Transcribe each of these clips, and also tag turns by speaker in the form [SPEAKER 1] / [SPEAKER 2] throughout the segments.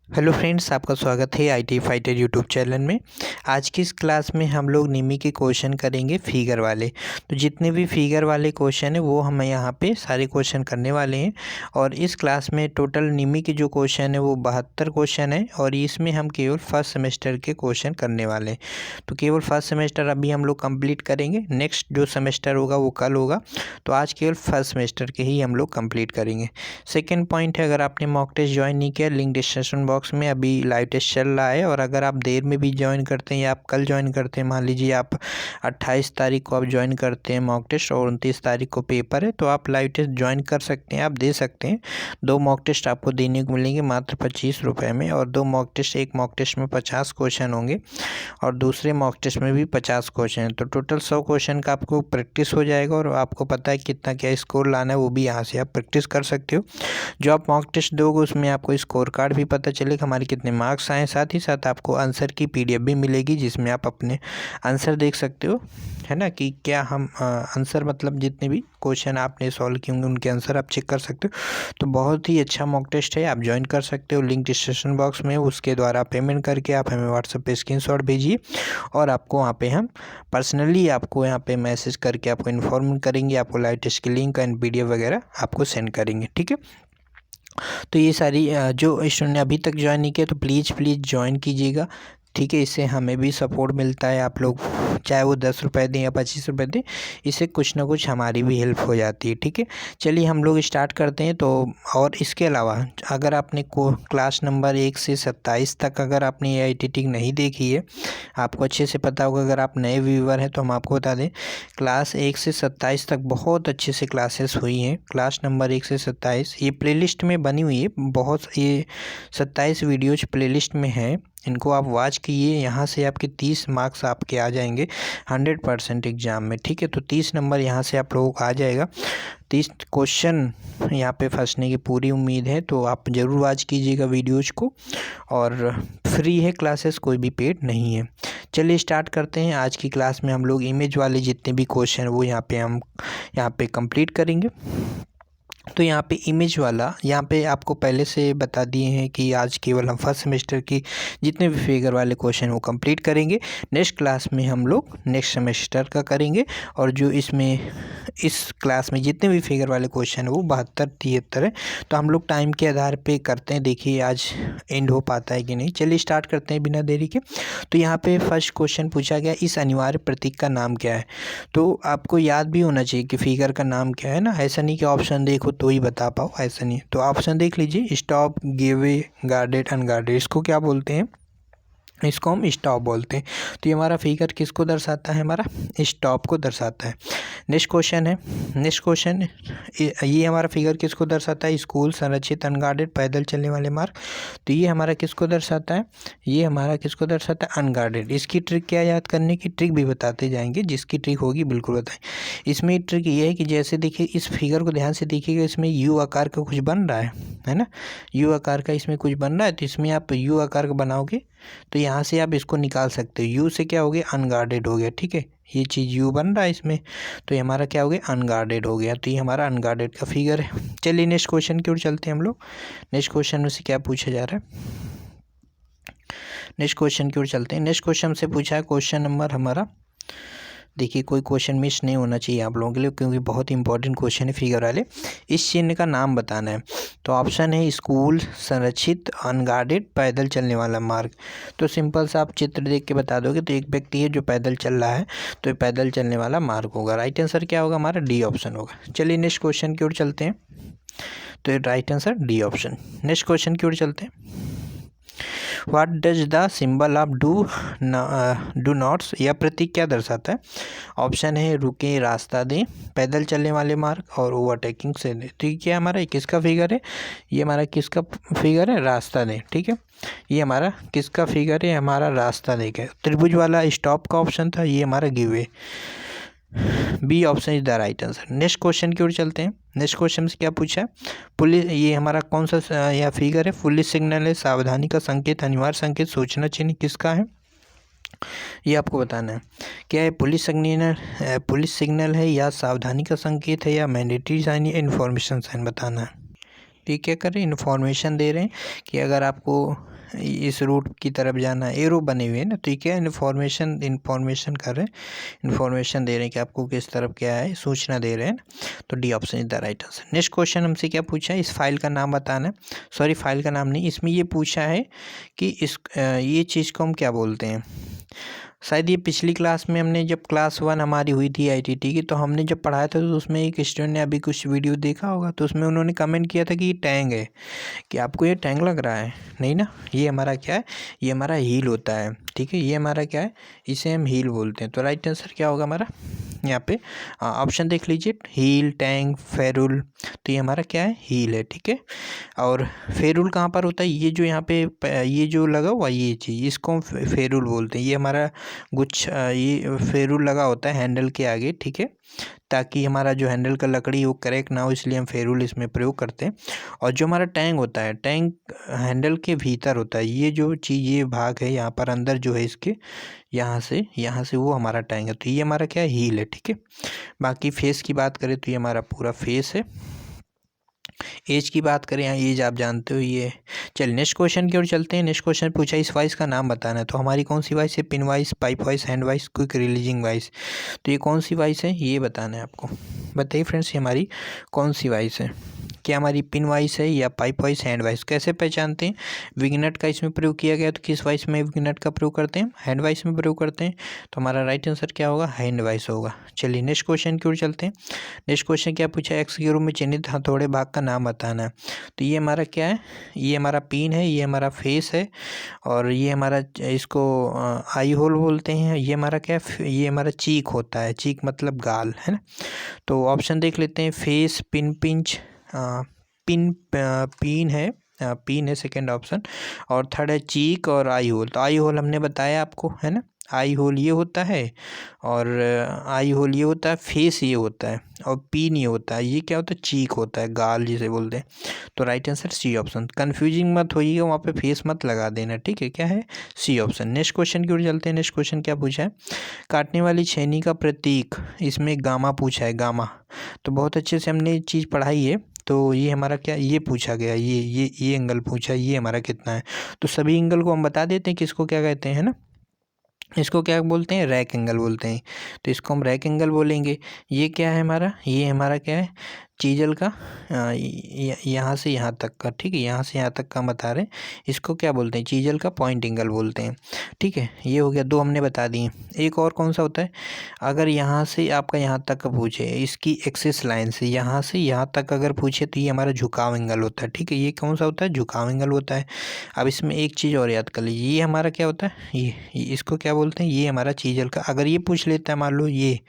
[SPEAKER 1] Hello friends, आपका स्वागत है आईटी फाइटर यूट्यूब चैनल में। आज की इस क्लास में हम लोग निमी के क्वेश्चन करेंगे फिगर वाले। तो जितने भी फिगर वाले क्वेश्चन है वो हम यहाँ पे सारे क्वेश्चन करने वाले हैं। और इस क्लास में टोटल निमी के जो क्वेश्चन है वो 72 क्वेश्चन है और इसमें हम केवल फर्स्ट सेमेस्टर के क्वेश्चन करने वाले हैं। तो केवल फर्स्ट सेमेस्टर अभी हम लोग कंप्लीट करेंगे, नेक्स्ट जो सेमेस्टर होगा वो कल होगा। तो आज केवल फर्स्ट सेमेस्टर के ही हम लोग कंप्लीट करेंगे। सेकेंड पॉइंट है, अगर आपने मॉक टेस्ट ज्वाइन नहीं किया, लिंक डिस्क्रिप्शन बॉक्स में अभी लाइव टेस्ट चल रहा है। और अगर आप देर में भी ज्वाइन करते हैं या आप कल ज्वाइन करते हैं, मान लीजिए आप 28 तारीख को आप ज्वाइन करते हैं मॉक टेस्ट और 29 तारीख को पेपर है, तो आप लाइव टेस्ट ज्वाइन कर सकते हैं, आप दे सकते हैं। 2 मॉक टेस्ट आपको देने को मिलेंगे मात्र 25 रुपये में। और 2 मॉक टेस्ट, एक मॉक टेस्ट में 50 क्वेश्चन होंगे और दूसरे मॉक टेस्ट में भी 50 क्वेश्चन है। तो टोटल 100 क्वेश्चन का आपको प्रैक्टिस हो जाएगा और आपको पता है कितना क्या स्कोर लाना है, वो भी यहाँ से आप प्रैक्टिस कर सकते हो। जो आप मॉक टेस्ट दोगे उसमें आपको स्कोर कार्ड भी पता चलेगा हमारे कितने मार्क्स आए। साथ ही साथ आपको आंसर की पीडीएफ भी मिलेगी जिसमें आप अपने आंसर देख सकते हो, है ना, कि क्या हम आंसर मतलब जितने भी क्वेश्चन आपने सॉल्व किए होंगे उनके आंसर आप चेक कर सकते हो। तो बहुत ही अच्छा मॉक टेस्ट है, आप ज्वाइन कर सकते हो। लिंक डिस्क्रिप्शन बॉक्स में, उसके द्वारा पेमेंट करके आप हमें व्हाट्सएप पे स्क्रीनशॉट भेजिए और आपको वहाँ पे हम पर्सनली आपको यहाँ पे मैसेज करके आपको इन्फॉर्म करेंगे, आपको लाइव टेस्ट की लिंक एंड पीडीएफ वगैरह आपको सेंड करेंगे, ठीक है। तो ये सारी जो स्टूडेंट ने अभी तक ज्वाइन नहीं किया तो प्लीज़ ज्वाइन कीजिएगा, ठीक है। इससे हमें भी सपोर्ट मिलता है, आप लोग चाहे वो 10 रुपये दें या 25 रुपये दें, इससे कुछ ना कुछ हमारी भी हेल्प हो जाती है, ठीक है। चलिए हम लोग स्टार्ट करते हैं। तो और इसके अलावा अगर आपने को क्लास नंबर 1 से 27 तक अगर आपने AITT नहीं देखी है, आपको अच्छे से पता होगा। अगर आप नए व्यूवर हैं तो हम आपको बता दें, क्लास 1 से 27 तक बहुत अच्छे से क्लासेस हुई हैं। क्लास नंबर 1 से 27 ये प्लेलिस्ट में बनी हुई है, बहुत ये 27 वीडियोज प्लेलिस्ट में है, इनको आप वॉच कीजिए। यहाँ से आपके 30 मार्क्स आपके आ जाएंगे 100% एग्ज़ाम में, ठीक है। तो 30 नंबर यहाँ से आप लोगों को आ जाएगा, 30 क्वेश्चन यहाँ पे फंसने की पूरी उम्मीद है। तो आप ज़रूर वॉच कीजिएगा वीडियोज़ को, और फ्री है क्लासेस, कोई भी पेड नहीं है। चलिए स्टार्ट करते हैं। आज की क्लास में हम लोग इमेज वाले जितने भी क्वेश्चन वो हम यहाँ पे कंप्लीट करेंगे। तो यहाँ पे इमेज वाला, यहाँ पे आपको पहले से बता दिए हैं कि आज केवल हम फर्स्ट सेमेस्टर की जितने भी फिगर वाले क्वेश्चन वो कंप्लीट करेंगे। नेक्स्ट क्लास में हम लोग नेक्स्ट सेमेस्टर का करेंगे। और जो इसमें इस क्लास में जितने भी फिगर वाले क्वेश्चन है वो 72-73 है। तो हम लोग टाइम के आधार पे करते हैं, देखिए आज एंड हो पाता है कि नहीं। चलिए स्टार्ट करते हैं बिना देरी के। तो यहाँ पे फर्स्ट क्वेश्चन पूछा गया, इस अनिवार्य प्रतीक का नाम क्या है। तो आपको याद भी होना चाहिए कि फिगर का नाम क्या है ना, ऐसा नहीं कि ऑप्शन देखो तो ही बता पाओ, ऐसा नहीं। तो ऑप्शन देख लीजिए, स्टॉप, गिवे, गार्डेड, अनगार्डेड, इसको क्या बोलते हैं, इसको हम स्टॉप बोलते हैं। तो ये हमारा फिगर किसको दर्शाता है, हमारा स्टॉप को दर्शाता है। नेक्स्ट क्वेश्चन है, नेक्स्ट क्वेश्चन ये हमारा फिगर किसको दर्शाता है, स्कूल, संरक्षित, अनगार्डेड, पैदल चलने वाले मार्ग। तो ये हमारा किसको दर्शाता है, ये हमारा किसको दर्शाता है, अनगार्डेड। इसकी ट्रिक क्या, याद करने की ट्रिक भी बताते जाएंगे, जिसकी ट्रिक होगी बिल्कुल बताएं। इसमें ट्रिक ये है कि जैसे देखिए इस फिगर को ध्यान से देखिएगा, इसमें यू आकार का कुछ बन रहा है ना, यू आकार का इसमें कुछ बन रहा है। तो इसमें आप यू आकार का बनाओगे तो यहाँ से आप इसको निकाल सकते हो, यू से क्या हो गया, अनगार्डेड हो गया, ठीक है। ये चीज़ यू बन रहा है इसमें, तो ये हमारा क्या हो गया, अनगार्डेड हो गया। तो ये हमारा अनगार्डेड का फिगर है। चलिए नेक्स्ट क्वेश्चन की ओर चलते हैं हम लोग। नेक्स्ट क्वेश्चन में से क्या पूछा जा रहा है, नेक्स्ट क्वेश्चन की ओर चलते हैं। नेक्स्ट क्वेश्चन से पूछा है, क्वेश्चन नंबर हमारा, देखिए कोई क्वेश्चन मिस नहीं होना चाहिए आप लोगों के लिए, क्योंकि बहुत इंपॉर्टेंट क्वेश्चन है फिगर वाले। इस चिन्ह का नाम बताना है। तो ऑप्शन है स्कूल, संरक्षित, अनगार्डेड, पैदल चलने वाला मार्ग। तो सिंपल सा आप चित्र देख के बता दोगे। तो एक व्यक्ति है जो पैदल चल रहा है, तो ये पैदल चलने वाला मार्ग होगा। राइट आंसर क्या होगा हमारा, डी ऑप्शन होगा। चलिए नेक्स्ट क्वेश्चन की ओर चलते हैं। तो ये right answer D option. Next question की ओर चलते हैं। What does the symbol of do nots, यह प्रतीक क्या दर्शाता है। ऑप्शन है रुके, रास्ता दें, पैदल चलने वाले मार्ग और ओवरटेकिंग से दें। तो ये क्या हमारा किसका फिगर है, ये हमारा किसका फिगर है, रास्ता दें, ठीक है। ये हमारा किसका फिगर है, हमारा रास्ता दें। त्रिभुज वाला स्टॉप का ऑप्शन था, ये हमारा गिवे, B option is the right answer. Next question की ओर चलते हैं। नेक्स्ट क्वेश्चन से क्या पूछा है, पुलिस, ये हमारा कौन सा यह फिगर है, पुलिस सिग्नल है, सावधानी का संकेत, अनिवार्य संकेत, सूचना चिन्ह, किसका है, ये आपको बताना है। क्या है, पुलिस सिग्नल है या सावधानी का संकेत है या मैंडेटरी साइन या इन्फॉर्मेशन साइन बताना है। तो ये क्या कर रहे हैं, इन्फॉर्मेशन दे रहे हैं कि अगर आपको इस रूट की तरफ जाना है, एरो बने हुए हैं ना, तो ये क्या इन्फॉर्मेशन कर रहे हैं, इन्फॉर्मेशन दे रहे हैं कि आपको किस तरफ क्या है, सूचना दे रहे हैं ना। तो D option is the right answer. Next question हमसे क्या पूछा है, इस फाइल का नाम बताना है। सॉरी, फाइल का नाम नहीं, इसमें ये पूछा है कि ये चीज़ को हम क्या बोलते हैं। शायद ये पिछली क्लास में हमने जब क्लास 1 हमारी हुई थी आईटीटी की, तो हमने जब पढ़ाया था तो उसमें एक स्टूडेंट ने अभी कुछ वीडियो देखा होगा, तो उसमें उन्होंने कमेंट किया था कि ये टैंग है, कि आपको ये टैंग लग रहा है। नहीं ना, ये हमारा क्या है, ये हमारा हील होता है। ठीक है, ये हमारा क्या है, इसे हम हील बोलते हैं। तो राइट आंसर क्या होगा हमारा, यहाँ पे ऑप्शन देख लीजिए, हील, टैंग, फेरुल। तो ये हमारा क्या है, हील है। ठीक है, और फेरुल कहाँ पर होता है, ये जो यहाँ पे ये जो लगा हुआ ये चीज़, इसको हम फेरुल बोलते हैं। ये हमारा ये फेरुल लगा होता है हैंडल के आगे। ठीक है, ताकि हमारा जो हैंडल का लकड़ी वो क्रैक ना हो, इसलिए हम फेरुल इसमें प्रयोग करते हैं। और जो हमारा टैंग होता है, टैंग हैंडल के भीतर होता है। ये जो चीज़, ये भाग है यहाँ पर अंदर जो है इसके, यहाँ से वो हमारा टैंग है। तो ये हमारा क्या है, हील है। ठीक है, बाकी फेस की बात करें तो ये हमारा पूरा फेस है। एज की बात करें, यहाँ एज आप जानते हो ये। चलिए नेक्स्ट क्वेश्चन की ओर चलते हैं। नेक्स्ट क्वेश्चन पूछा इस वाइस का नाम बताना है। तो हमारी कौन सी वाइस है, pin vice, pipe vice, hand vice, quick releasing vice. तो ये कौन सी वाइस है, ये बताना है आपको। बताइए फ्रेंड्स, ये हमारी कौन सी वाइस है, क्या हमारी पिन वाइस है या पाइप वाइस, हैंड वाइस। कैसे पहचानते हैं, विग्नेट का इसमें प्रयोग किया गया, तो किस वाइस में विग्नेट का प्रयोग करते हैं, हैंड वाइस में प्रयोग करते हैं। तो हमारा राइट आंसर क्या होगा, हैंड वाइस होगा। चलिए नेक्स्ट क्वेश्चन की ओर चलते हैं। नेक्स्ट क्वेश्चन क्या पूछा, एक्स के रूप में चिन्हित हथौड़े भाग का नाम बताना है। तो ये हमारा क्या है, ये हमारा पिन है, ये हमारा फेस है, और ये हमारा, इसको आई होल बोलते हैं। ये हमारा क्या है, ये हमारा चीक होता है, चीक मतलब गाल, है ना। तो ऑप्शन देख लेते हैं, फेस, पिन, पिंच, पिन है सेकेंड ऑप्शन, और थर्ड है चीक और आई होल। तो आई होल हमने बताया आपको, है ना, आई होल ये होता है, और आई होल ये होता है, फेस ये होता है, और पिन ये होता है। ये क्या होता है, चीक होता है, गाल जिसे बोलते हैं। तो right answer C option. Confusing मत होइएगा, वहाँ पे फेस मत लगा देना। ठीक है, क्या है, सी ऑप्शन। नेक्स्ट क्वेश्चन की ओर चलते हैं। नेक्स्ट क्वेश्चन क्या पूछा है, काटने वाली छेनी का प्रतीक, इसमें गामा पूछा है, गामा। तो बहुत अच्छे से हमने चीज़ पढ़ाई है। तो ये हमारा क्या, ये पूछा गया, ये एंगल पूछा, ये हमारा कितना है। तो सभी एंगल को हम बता देते हैं कि इसको क्या कहते हैं, है ना। इसको क्या बोलते हैं, रैक एंगल बोलते हैं। तो इसको हम रैक एंगल बोलेंगे। ये क्या है हमारा, ये हमारा क्या है, चीजल का यहाँ से यहाँ तक का। ठीक है, यहाँ से यहाँ तक का बता रहे हैं, इसको क्या बोलते हैं, चीजल का पॉइंट एंगल बोलते हैं। ठीक है, ये हो गया, दो हमने बता दिए। एक और कौन सा होता है, अगर यहाँ से आपका यहाँ तक का पूछे, इसकी एक्सिस लाइन से यहाँ तक अगर पूछे, तो ये हमारा झुकाव एंगल होता है। ठीक है, ये कौन सा होता है, झुकाव एंगल होता है। अब इसमें एक चीज़ और याद कर लीजिए, ये हमारा क्या होता है, ये इसको क्या बोलते हैं, ये हमारा चीजल का। अगर ये पूछ लेता है मान लो ये,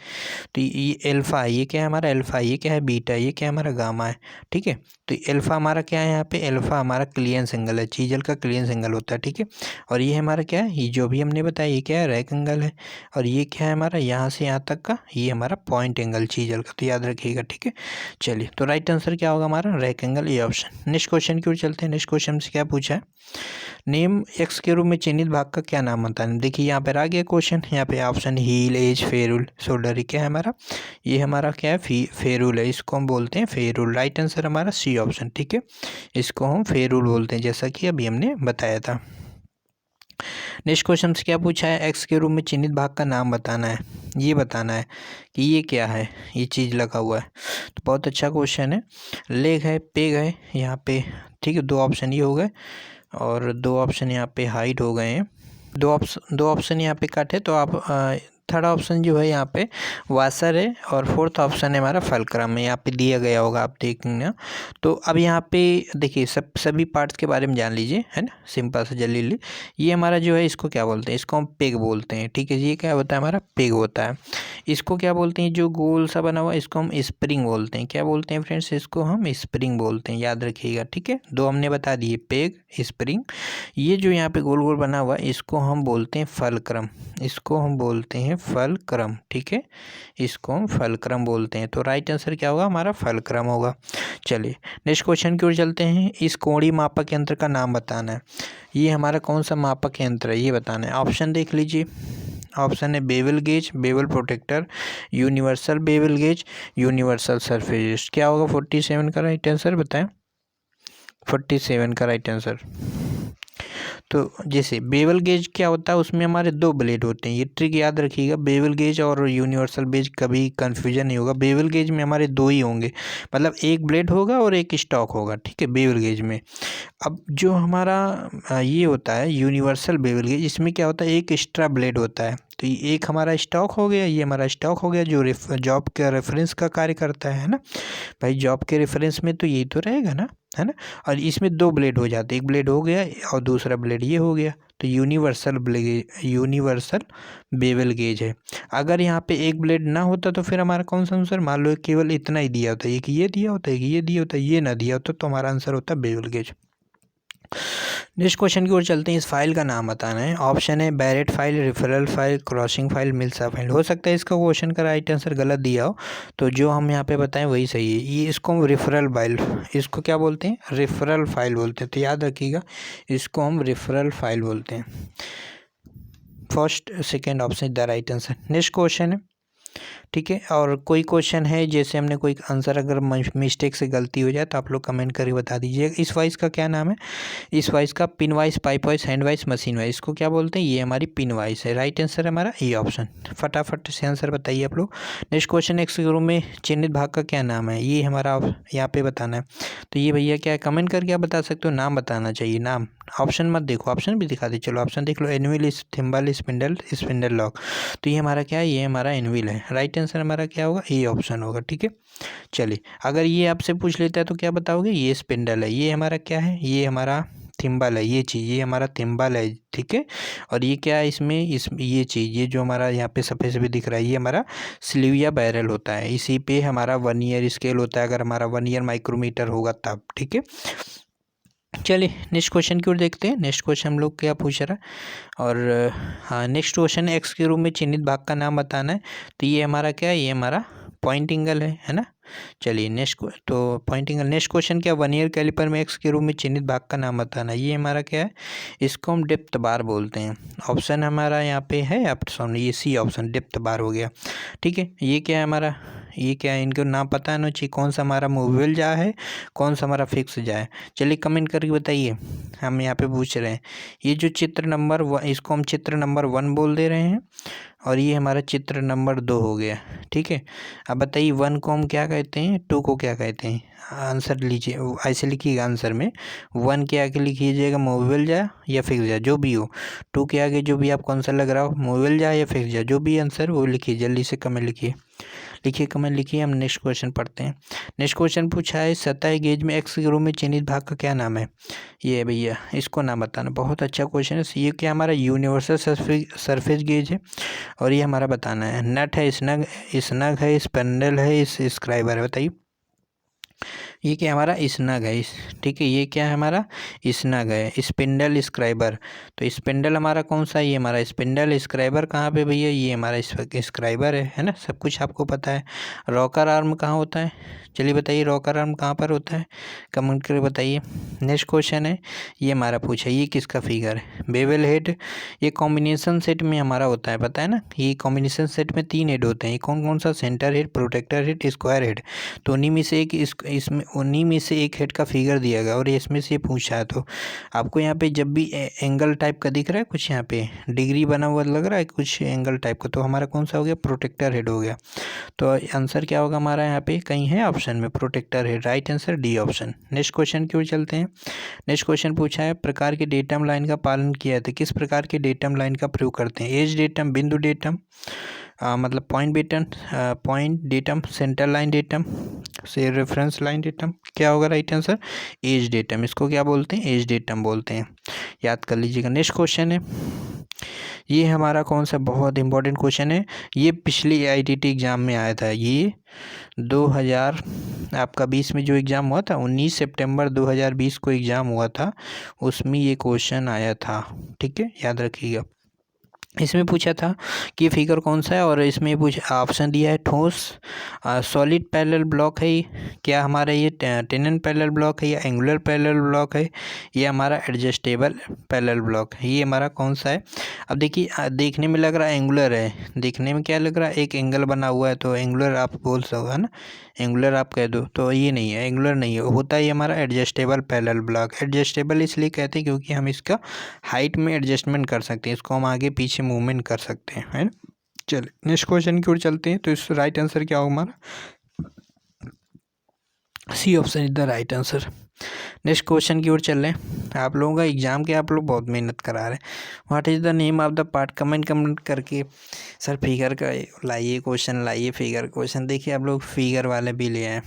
[SPEAKER 1] तो ये एल्फा है, ये क्या है हमारा एल्फा, ये क्या है बीटा, ये क्या है हमारा गामा है। ठीक है, तो एल्फा हमारा क्या है, यहाँ पे एल्फा हमारा क्लियरेंस एंगल है, चीजल का क्लियरेंस एंगल होता है। ठीक है, और ये हमारा क्या है, ये जो भी हमने बताया, ये क्या है, रैक एंगल है। और ये क्या है हमारा, यहाँ से यहाँ तक का, ये हमारा पॉइंट एंगल चीजल का। तो याद रखिएगा। ठीक है, चलिए, तो राइट आंसर क्या होगा हमारा, रैक एंगल, ये ऑप्शन। नेक्स्ट क्वेश्चन की ओर चलते हैं। नेक्स्ट क्वेश्चन से क्या पूछा है, नेम एक्स के रूप में चिन्हित भाग का क्या नाम होता है। देखिए यहाँ पर आ गया क्वेश्चन, यहाँ पे option heel, edge, ferrule, shoulder. क्या है हमारा, ये हमारा क्या है, फेरुल है, इसको हम बोलते हैं फेरुल। राइट आंसर हमारा सी ऑप्शन। ठीक है, इसको हम फेरुल बोलते हैं, जैसा कि अभी हमने बताया था। नेक्स्ट क्वेश्चन से क्या पूछा है, एक्स के रूप में चिन्हित भाग का नाम बताना है। ये बताना है कि ये क्या है, ये चीज़ लगा हुआ है। तो बहुत अच्छा क्वेश्चन है। लेग है, पेग है यहाँ पे। ठीक है, दो ऑप्शन ये हो गए, और दो ऑप्शन यहाँ पे हाइट हो गए हैं। दो ऑप्शन यहाँ पे कट है। तो आप थर्ड ऑप्शन जो है यहाँ पे वासर है, और फोर्थ ऑप्शन है हमारा फलक्रम है, यहाँ पे दिया गया होगा, आप देखेंगे। तो अब यहाँ पे देखिए, सभी पार्ट्स के बारे में जान लीजिए, है ना, सिंपल से जल्दी। ये हमारा जो है, इसको क्या बोलते हैं, इसको हम पेग बोलते हैं। ठीक है, ये क्या होता है हमारा, पेग होता है। इसको क्या बोलते हैं, जो गोल सा बना हुआ है, इसको हम स्प्रिंग बोलते हैं। क्या बोलते हैं फ्रेंड्स, इसको हम स्प्रिंग बोलते हैं, याद रखिएगा। ठीक है, दो हमने बता दिए, पेग, स्प्रिंग। ये जो यहाँ पे गोल गोल बना हुआ है, इसको हम बोलते हैं फलक्रम, इसको हम बोलते हैं फलक्रम। ठीक है, इसको हम फलक्रम बोलते हैं। तो राइट आंसर क्या होगा हमारा, फलक्रम होगा। चलिए नेक्स्ट क्वेश्चन की ओर चलते हैं। इस कोणीय मापक यंत्र का नाम बताना है। ये हमारा कौन सा मापक यंत्र है, ये बताना है। ऑप्शन देख लीजिए, ऑप्शन है bevel gauge, bevel protector, universal bevel gauge, universal surface. क्या होगा 47 का राइट आंसर, बताएं। 47 का राइट आंसर। तो जैसे बेवल गेज क्या होता है, उसमें हमारे 2 ब्लेड होते हैं, ये ट्रिक याद रखिएगा। बेवल गेज और यूनिवर्सल गेज कभी कन्फ्यूजन नहीं होगा। बेवल गेज में हमारे 2 ही होंगे, मतलब एक ब्लेड होगा और एक स्टॉक होगा, ठीक है, बेवल गेज में। अब जो हमारा ये होता है यूनिवर्सल बेवल गेज, इसमें क्या होता है, एक एक्स्ट्रा ब्लेड होता है। तो ये एक हमारा स्टॉक हो गया, ये हमारा स्टॉक हो गया जो जॉब का रेफरेंस का कार्य करता है ना भाई। जॉब के रेफरेंस में तो यही तो रहेगा ना, है ना। और इसमें 2 ब्लेड हो जाते, एक ब्लेड हो गया और दूसरा ब्लेड ये हो गया, तो यूनिवर्सल बेवल गेज है। अगर यहाँ पे एक ब्लेड ना होता तो फिर हमारा कौन सा आंसर, मान लो केवल इतना ही दिया होता, एक ये दिया होता, एक ये दिया होता, ये ना दिया होता, तो हमारा आंसर होता बेवल गेज। नेक्स्ट क्वेश्चन की ओर चलते हैं। इस फाइल का नाम बताना है। ऑप्शन है barrette file, riffler file, crossing file, mill saw file. हो सकता है इसका क्वेश्चन का राइट आंसर गलत दिया हो, तो जो हम यहाँ पे बताएं वही सही है। ये इसको हम रेफरल फाइल, इसको क्या बोलते हैं, रेफरल फाइल बोलते हैं। तो याद रखिएगा, इसको हम रेफरल फाइल बोलते हैं। First second option the right answer. Next question है, ठीक है। और कोई क्वेश्चन है जैसे हमने कोई आंसर अगर मिस्टेक से गलती हो जाए तो आप लोग कमेंट करके बता दीजिएगा। इस वाइज का क्या नाम है, इस वाइज का pin wise, pipe wise, hand wise, machine wise, इसको क्या बोलते हैं, ये हमारी पिन वाइज है। राइट आंसर हमारा ये ऑप्शन। फटाफट से आंसर बताइए आप लोग। नेक्स्ट क्वेश्चन, एक्स के रूप में चिन्हित भाग का क्या नाम है, ये हमारा यहाँ पे बताना है। तो ये भैया क्या है, कमेंट करके आप बता सकते हो, नाम बताना चाहिए, नाम। ऑप्शन मत देखो, ऑप्शन भी दिखा दे, चलो ऑप्शन देख लो। Anvil, thimble, spindle, spindle lock. तो ये हमारा क्या है, ये हमारा एनविल है। राइट आंसर हमारा क्या होगा, ये ऑप्शन होगा, ठीक है। चलिए, अगर ये आपसे पूछ लेता है तो क्या बताओगे, ये स्पिंडल है। ये हमारा क्या है, ये हमारा थिम्बल है, ये चीज़, ये हमारा थिम्बल है, ठीक है। और ये क्या है, इसमें ये चीज़, ये जो हमारा यहाँ पे सफ़ेद सफ़ेद दिख रहा है, ये हमारा स्लीव या बैरल होता है। इसी पे हमारा 1 ईयर स्केल होता है, अगर हमारा 1 ईयर माइक्रोमीटर होगा तब, ठीक है। चलिए नेक्स्ट क्वेश्चन की ओर देखते हैं। नेक्स्ट क्वेश्चन हम लोग क्या पूछ रहा है, और हाँ, नेक्स्ट क्वेश्चन एक्स के रूप में चिन्हित भाग का नाम बताना है। तो ये हमारा क्या है, ये हमारा पॉइंट एंगल है ना। चलिए नेक्स्ट, तो पॉइंट एंगल। नेक्स्ट क्वेश्चन क्या, 1 ईयर कैलिपर में एक्स के रूप में चिन्हित भाग का नाम बताना है। ये हमारा क्या है, इसको हम डेप्थ बार बोलते हैं। ऑप्शन हमारा यहाँ पे है आप सामने, ये सी ऑप्शन, डेप्थ बार हो गया, ठीक है। ये क्या है हमारा, ये क्या है, इनको नाम पता है ना चाहिए, कौन सा हमारा मूवेबल जा है, कौन सा हमारा फिक्स जा है। चलिए कमेंट करके बताइए, हम यहाँ पे पूछ रहे हैं। ये जो चित्र नंबर इसको हम चित्र नंबर 1 बोल दे रहे हैं, और ये हमारा चित्र नंबर 2 हो गया, ठीक है। अब बताइए 1 को हम क्या कहते हैं, 2 को क्या कहते हैं। आंसर लीजिए, ऐसे लिखिएगा आंसर में। 1 के आगे लिखिएगा मूवेबल जा या फिक्स जा, जो भी हो। 2 के आगे जो भी आपको आंसर लग रहा हो, मूवेबल जा या फिक्स जा, जो भी आंसर वो लिखिए, जल्दी से कमेंट लिखिए, कमेंट लिखिए। हम नेक्स्ट क्वेश्चन पढ़ते हैं। नेक्स्ट क्वेश्चन पूछा है, सतह गेज में एक्स के रूप में चिन्हित भाग का क्या नाम है। ये भैया इसको नाम बताना, बहुत अच्छा क्वेश्चन है। ये क्या हमारा यूनिवर्सल सरफेस गेज है, और ये हमारा बताना है। नट है, स्नग है, स्पेंडल है, स्क्राइबर है। बताइए ये क्या हमारा स्नग है, ठीक है। ये क्या है हमारा स्नग है। स्पिंडल, स्क्राइबर, तो स्पिंडल हमारा कौन सा है, ये हमारा स्पिंडल। स्क्राइबर कहाँ पे भैया, ये हमारा स्क्राइबर है ना, सब कुछ आपको पता है। रॉकर आर्म कहाँ होता है, चलिए बताइए रॉकर आर्म कहाँ पर होता है, कमेंट करके बताइए। नेक्स्ट क्वेश्चन है, ये हमारा पूछा, ये किसका फिगर है, बेवल हेड। ये कॉम्बिनेशन सेट में हमारा होता है, पता है ना। ये कॉम्बिनेशन सेट में 3 हेड होते हैं, ये कौन कौन सा, centre head, protractor head, square head. तो उन्हीं में से एक इसमें उन्हीं में से एक हेड का फिगर दिया गया और इसमें से पूछा है। तो आपको यहाँ पे जब भी एंगल टाइप का दिख रहा है कुछ, यहाँ पे डिग्री बना हुआ लग रहा है कुछ एंगल टाइप का, तो हमारा कौन सा हो गया, प्रोटेक्टर हेड हो गया। तो आंसर क्या होगा हमारा, यहाँ पे कहीं है ऑप्शन में protractor head. Right answer D option. Next question की ओर चलते हैं। नेक्स्ट क्वेश्चन पूछा है, प्रकार के डेटम लाइन का पालन किया था, किस प्रकार के डेटम लाइन का प्रयोग करते हैं। एज डेटम, बिंदु डेटम, मतलब point datum, centre line datum, से रेफरेंस लाइन डेटम, क्या होगा राइट आंसर, एज डेटम। इसको क्या बोलते हैं, एज डेटम बोलते हैं, याद कर लीजिएगा। नेक्स्ट क्वेश्चन है, ये हमारा कौन सा बहुत इंपॉर्टेंट क्वेश्चन है, ये पिछली आईटीटी एग्ज़ाम में आया था। ये 2000 आपका 20 में जो एग्ज़ाम हुआ था, 19 सितंबर 2020 को एग्ज़ाम हुआ था, उसमें ये क्वेश्चन आया था, ठीक है, याद रखिएगा। इसमें पूछा था कि फिगर कौन सा है, और इसमें पूछा ऑप्शन दिया है ठोस सॉलिड पैरेलल ब्लॉक है, क्या हमारा ये टेनन पैरेलल ब्लॉक है, या एंगुलर पैरेलल ब्लॉक है, ये हमारा एडजस्टेबल पैरेलल ब्लॉक है, ये हमारा कौन सा है। अब देखिए देखने में लग रहा है एंगुलर है, देखने में क्या लग रहा है, एक एंगल बना हुआ है तो एंगुलर आप बोल सकते है ना, एंगुलर आप कह दो, तो ये नहीं है, एंगुलर नहीं है, होता है ये हमारा एडजस्टेबल पैरेलल ब्लॉक। एडजस्टेबल इसलिए कहते हैं क्योंकि हम इसका हाइट में एडजस्टमेंट कर सकते हैं, इसको हम आगे पीछे मूवमेंट कर सकते हैं, है ना। चलिए नेक्स्ट क्वेश्चन की ओर चलते हैं। तो इस राइट आंसर क्या होगा हमारा, C option is the right answer. Next question की ओर चल रहे हैं। आप लोगों का एग्जाम के आप लोग बहुत मेहनत करा रहे हैं। What is the name of the part, comment करके सर फिगर का लाइए क्वेश्चन, लाइए फिगर क्वेश्चन। देखिए आप लोग फिगर वाले भी ले आए,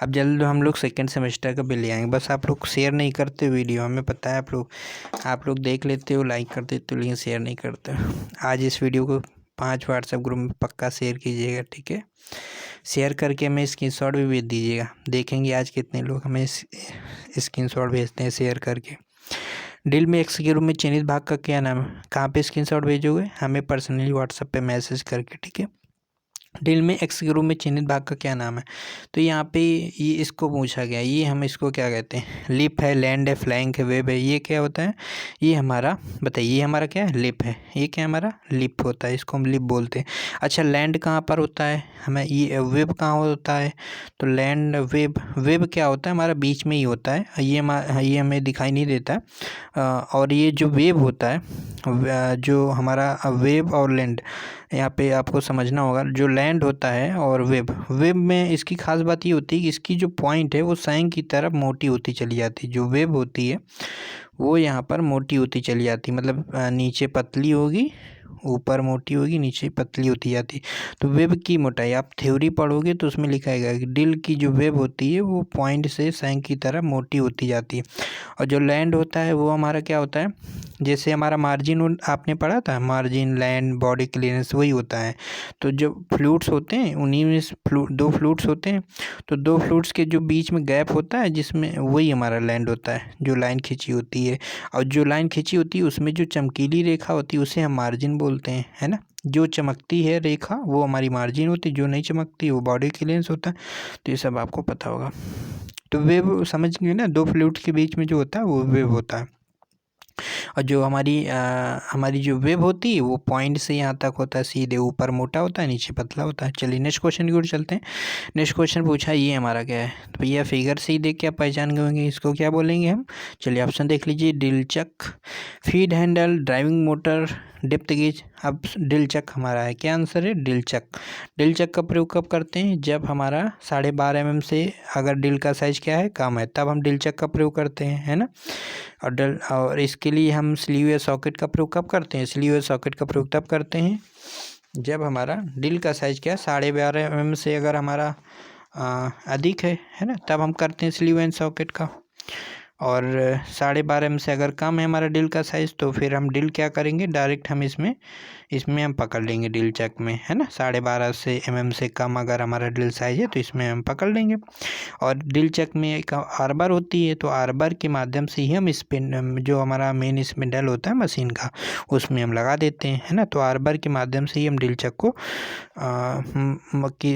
[SPEAKER 1] अब जल्द हम लोग सेकेंड सेमेस्टर का भी ले आएंगे, बस आप लोग शेयर नहीं करते वीडियो, हमें पता है आप लोग देख लेते हो, लाइक कर देते हो, लेकिन शेयर नहीं करते हो। आज इस वीडियो को 5 व्हाट्सएप ग्रुप में पक्का शेयर कीजिएगा, ठीक है। शेयर करके हमें स्क्रीनशॉट भी भेज दीजिएगा, देखेंगे आज कितने लोग हमें स्क्रीनशॉट भेजते हैं शेयर करके। डिल में एक्स के रूप में चिन्हित भाग का क्या नाम है, कहाँ पे स्क्रीनशॉट भेजोगे, हमें पर्सनली व्हाट्सएप पे मैसेज करके, ठीक है। डिल में एक्स के रूप में चिन्हित भाग का क्या नाम है, तो यहाँ पे ये इसको पूछा गया, ये हम इसको क्या कहते हैं, लिप है, लैंड है, फ्लैंक है, वेब है, ये क्या होता है, ये हमारा बताइए, ये हमारा क्या है, लिप है, ये क्या हमारा लिप होता है, इसको हम लिप बोलते हैं। अच्छा लैंड कहाँ पर होता है, हमें ये वेब कहाँ होता है, तो लैंड वेब क्या होता है, हमारा बीच में ही होता है, ये हमें दिखाई नहीं देता। और ये जो वेब होता है, जो हमारा वेब और लैंड, यहाँ पे आपको समझना होगा, जो लैंड होता है और वेब में इसकी खास बात ये होती है कि इसकी जो पॉइंट है वो साइन की तरफ मोटी होती चली जाती है। जो वेब होती है वो यहाँ पर मोटी होती चली जाती, मतलब नीचे पतली होगी, ऊपर मोटी होगी, नीचे पतली होती जाती। तो वेब की मोटाई आप थ्योरी पढ़ोगे तो उसमें लिखा है कि डिल की जो वेब होती है वो पॉइंट से साइन की तरफ मोटी होती जाती है। और जो लैंड होता है वो हमारा क्या होता है, जैसे हमारा मार्जिन आपने पढ़ा था, मार्जिन लैंड बॉडी क्लियरेंस वही होता है। तो जो फ्लूइड्स होते हैं उन्हीं में दो फ्लूइड्स होते हैं, तो दो फ्लूइड्स के जो बीच में गैप होता है जिसमें वही हमारा लैंड होता है, जो लाइन खींची होती है। और जो लाइन खींची होती है उसमें जो चमकीली रेखा होती है उसे हम मार्जिन बोलते हैं, है ना। जो चमकती है रेखा वो हमारी मार्जिन होती है, जो नहीं चमकती वो बॉडी क्लियरेंस होता है। तो ये सब आपको पता होगा। तो वेव समझ गए ना, दो फ्लूइड्स के बीच में जो होता है वो वेव होता है। और जो हमारी जो वेब होती है वो पॉइंट से यहाँ तक होता है, सीधे ऊपर मोटा होता है, नीचे पतला होता है। चलिए नेक्स्ट क्वेश्चन की ओर चलते हैं। नेक्स्ट क्वेश्चन पूछा ये हमारा क्या है, तो भैया फिगर से ही देख के आप पहचान गए होंगे, इसको क्या बोलेंगे हम। चलिए ऑप्शन देख लीजिए, drill chuck, feed handle, driving motor, depth gauge. अब ड्रिल चक हमारा है, क्या आंसर है, ड्रिल चक। ड्रिल चक का प्रयोग कब करते हैं, जब हमारा 12.5 mm से अगर ड्रिल का साइज़ क्या है कम है, तब हम ड्रिल चक का प्रयोग करते हैं, है ना। और इसके लिए हम स्लीव या सॉकेट का प्रयोग कब करते हैं, स्लीव या सॉकेट का प्रयोग तब करते हैं जब हमारा ड्रिल का साइज़ क्या है 12.5 mm से अगर हमारा अधिक है ना, तब हम करते हैं स्लीव एंड सॉकेट का। और 12.5 mm से अगर कम है हमारा ड्रिल का साइज़ तो फिर हम ड्रिल क्या करेंगे, डायरेक्ट हम इसमें हम पकड़ लेंगे ड्रिल चक में, है ना। 12.5 mm से कम अगर हमारा ड्रिल साइज़ है तो इसमें हम पकड़ लेंगे। और ड्रिल चक में एक आर्बर होती है, तो आर्बर के माध्यम से ही हम स्पिन, जो हमारा मेन स्पिंडल होता है मशीन का, उसमें हम लगा देते हैं, है ना। तो आर्बर के माध्यम से ही हम ड्रिल चक को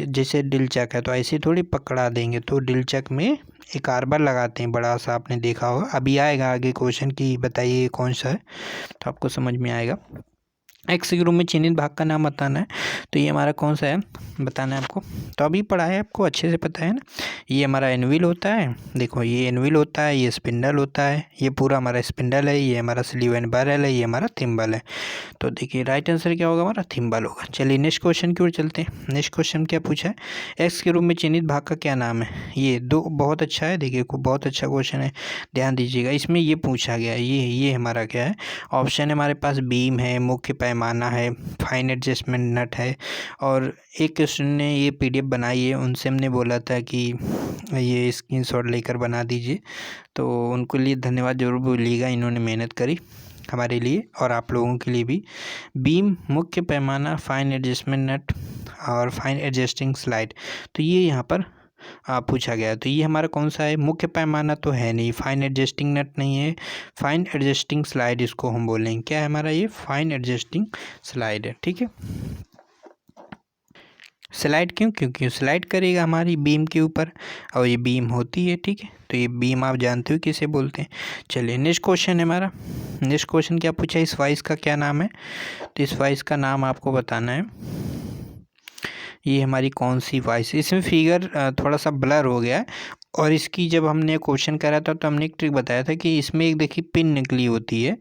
[SPEAKER 1] जैसे ड्रिल चक है तो ऐसे थोड़ी पकड़ा देंगे, तो ड्रिल चक में एक आर्बर लगाते हैं बड़ा सा, आपने देखा होगा, अभी आएगा आगे क्वेश्चन की, बताइए कौन सा है, तो आपको समझ में आएगा। एक्स के रूप में चिन्हित भाग का नाम बताना है, तो ये हमारा कौन सा है बताना है आपको, तो अभी पढ़ा है आपको अच्छे से पता है ना। ये हमारा एनविल होता है, देखो ये एनविल होता है, ये स्पिंडल होता है, ये पूरा हमारा स्पिंडल है, ये हमारा स्लीव एंड बैरल है, ये हमारा थिम्बल है। तो देखिए राइट आंसर क्या होगा, हमारा थिम्बल होगा। चलिए नेक्स्ट क्वेश्चन की ओर चलते हैं। नेक्स्ट क्वेश्चन क्या पूछा है, एक्स के रूप में चिन्हित भाग का क्या नाम है। ये दो बहुत अच्छा है, देखिए बहुत अच्छा क्वेश्चन है, ध्यान दीजिएगा। इसमें ये पूछा गया है, ये हमारा क्या है, ऑप्शन है हमारे पास बीम है, मुख्य पैमाना है, फाइन एडजस्टमेंट नट है। और एक क्वेश्चन ने ये PDF बनाई है, उनसे हमने बोला था कि ये स्क्रीनशॉट लेकर बना दीजिए, तो उनको लिए धन्यवाद जरूर बोलिएगा, इन्होंने मेहनत करी हमारे लिए और आप लोगों के लिए भी। बीम, मुख्य पैमाना, फाइन एडजस्टमेंट नट और फाइन एडजस्टिंग स्लाइड, तो ये यहाँ पर पूछा गया। तो ये हमारा कौन सा है, मुख्य पैमाना तो है नहीं, फाइन एडजस्टिंग नट नहीं है, फाइन एडजस्टिंग स्लाइड इसको हम बोलेंगे। क्या है हमारा ये, फाइन एडजस्टिंग स्लाइड है। ठीक है, स्लाइड क्यों, क्योंकि स्लाइड करेगा हमारी बीम के ऊपर, और ये बीम होती है। ठीक है, तो ये बीम आप जानते हो किसे बोलते हैं। चलिए नेक्स्ट क्वेश्चन है हमारा। नेक्स्ट क्वेश्चन क्या पूछा है, इस वाइस का क्या नाम है। तो इस वाइस का नाम आपको बताना है। ये हमारी कौन सी वाइस, इसमें फिगर थोड़ा सा ब्लर हो गया है, और इसकी जब हमने क्वेश्चन करा था तो हमने एक ट्रिक बताया था कि इसमें एक देखिए पिन निकली होती है,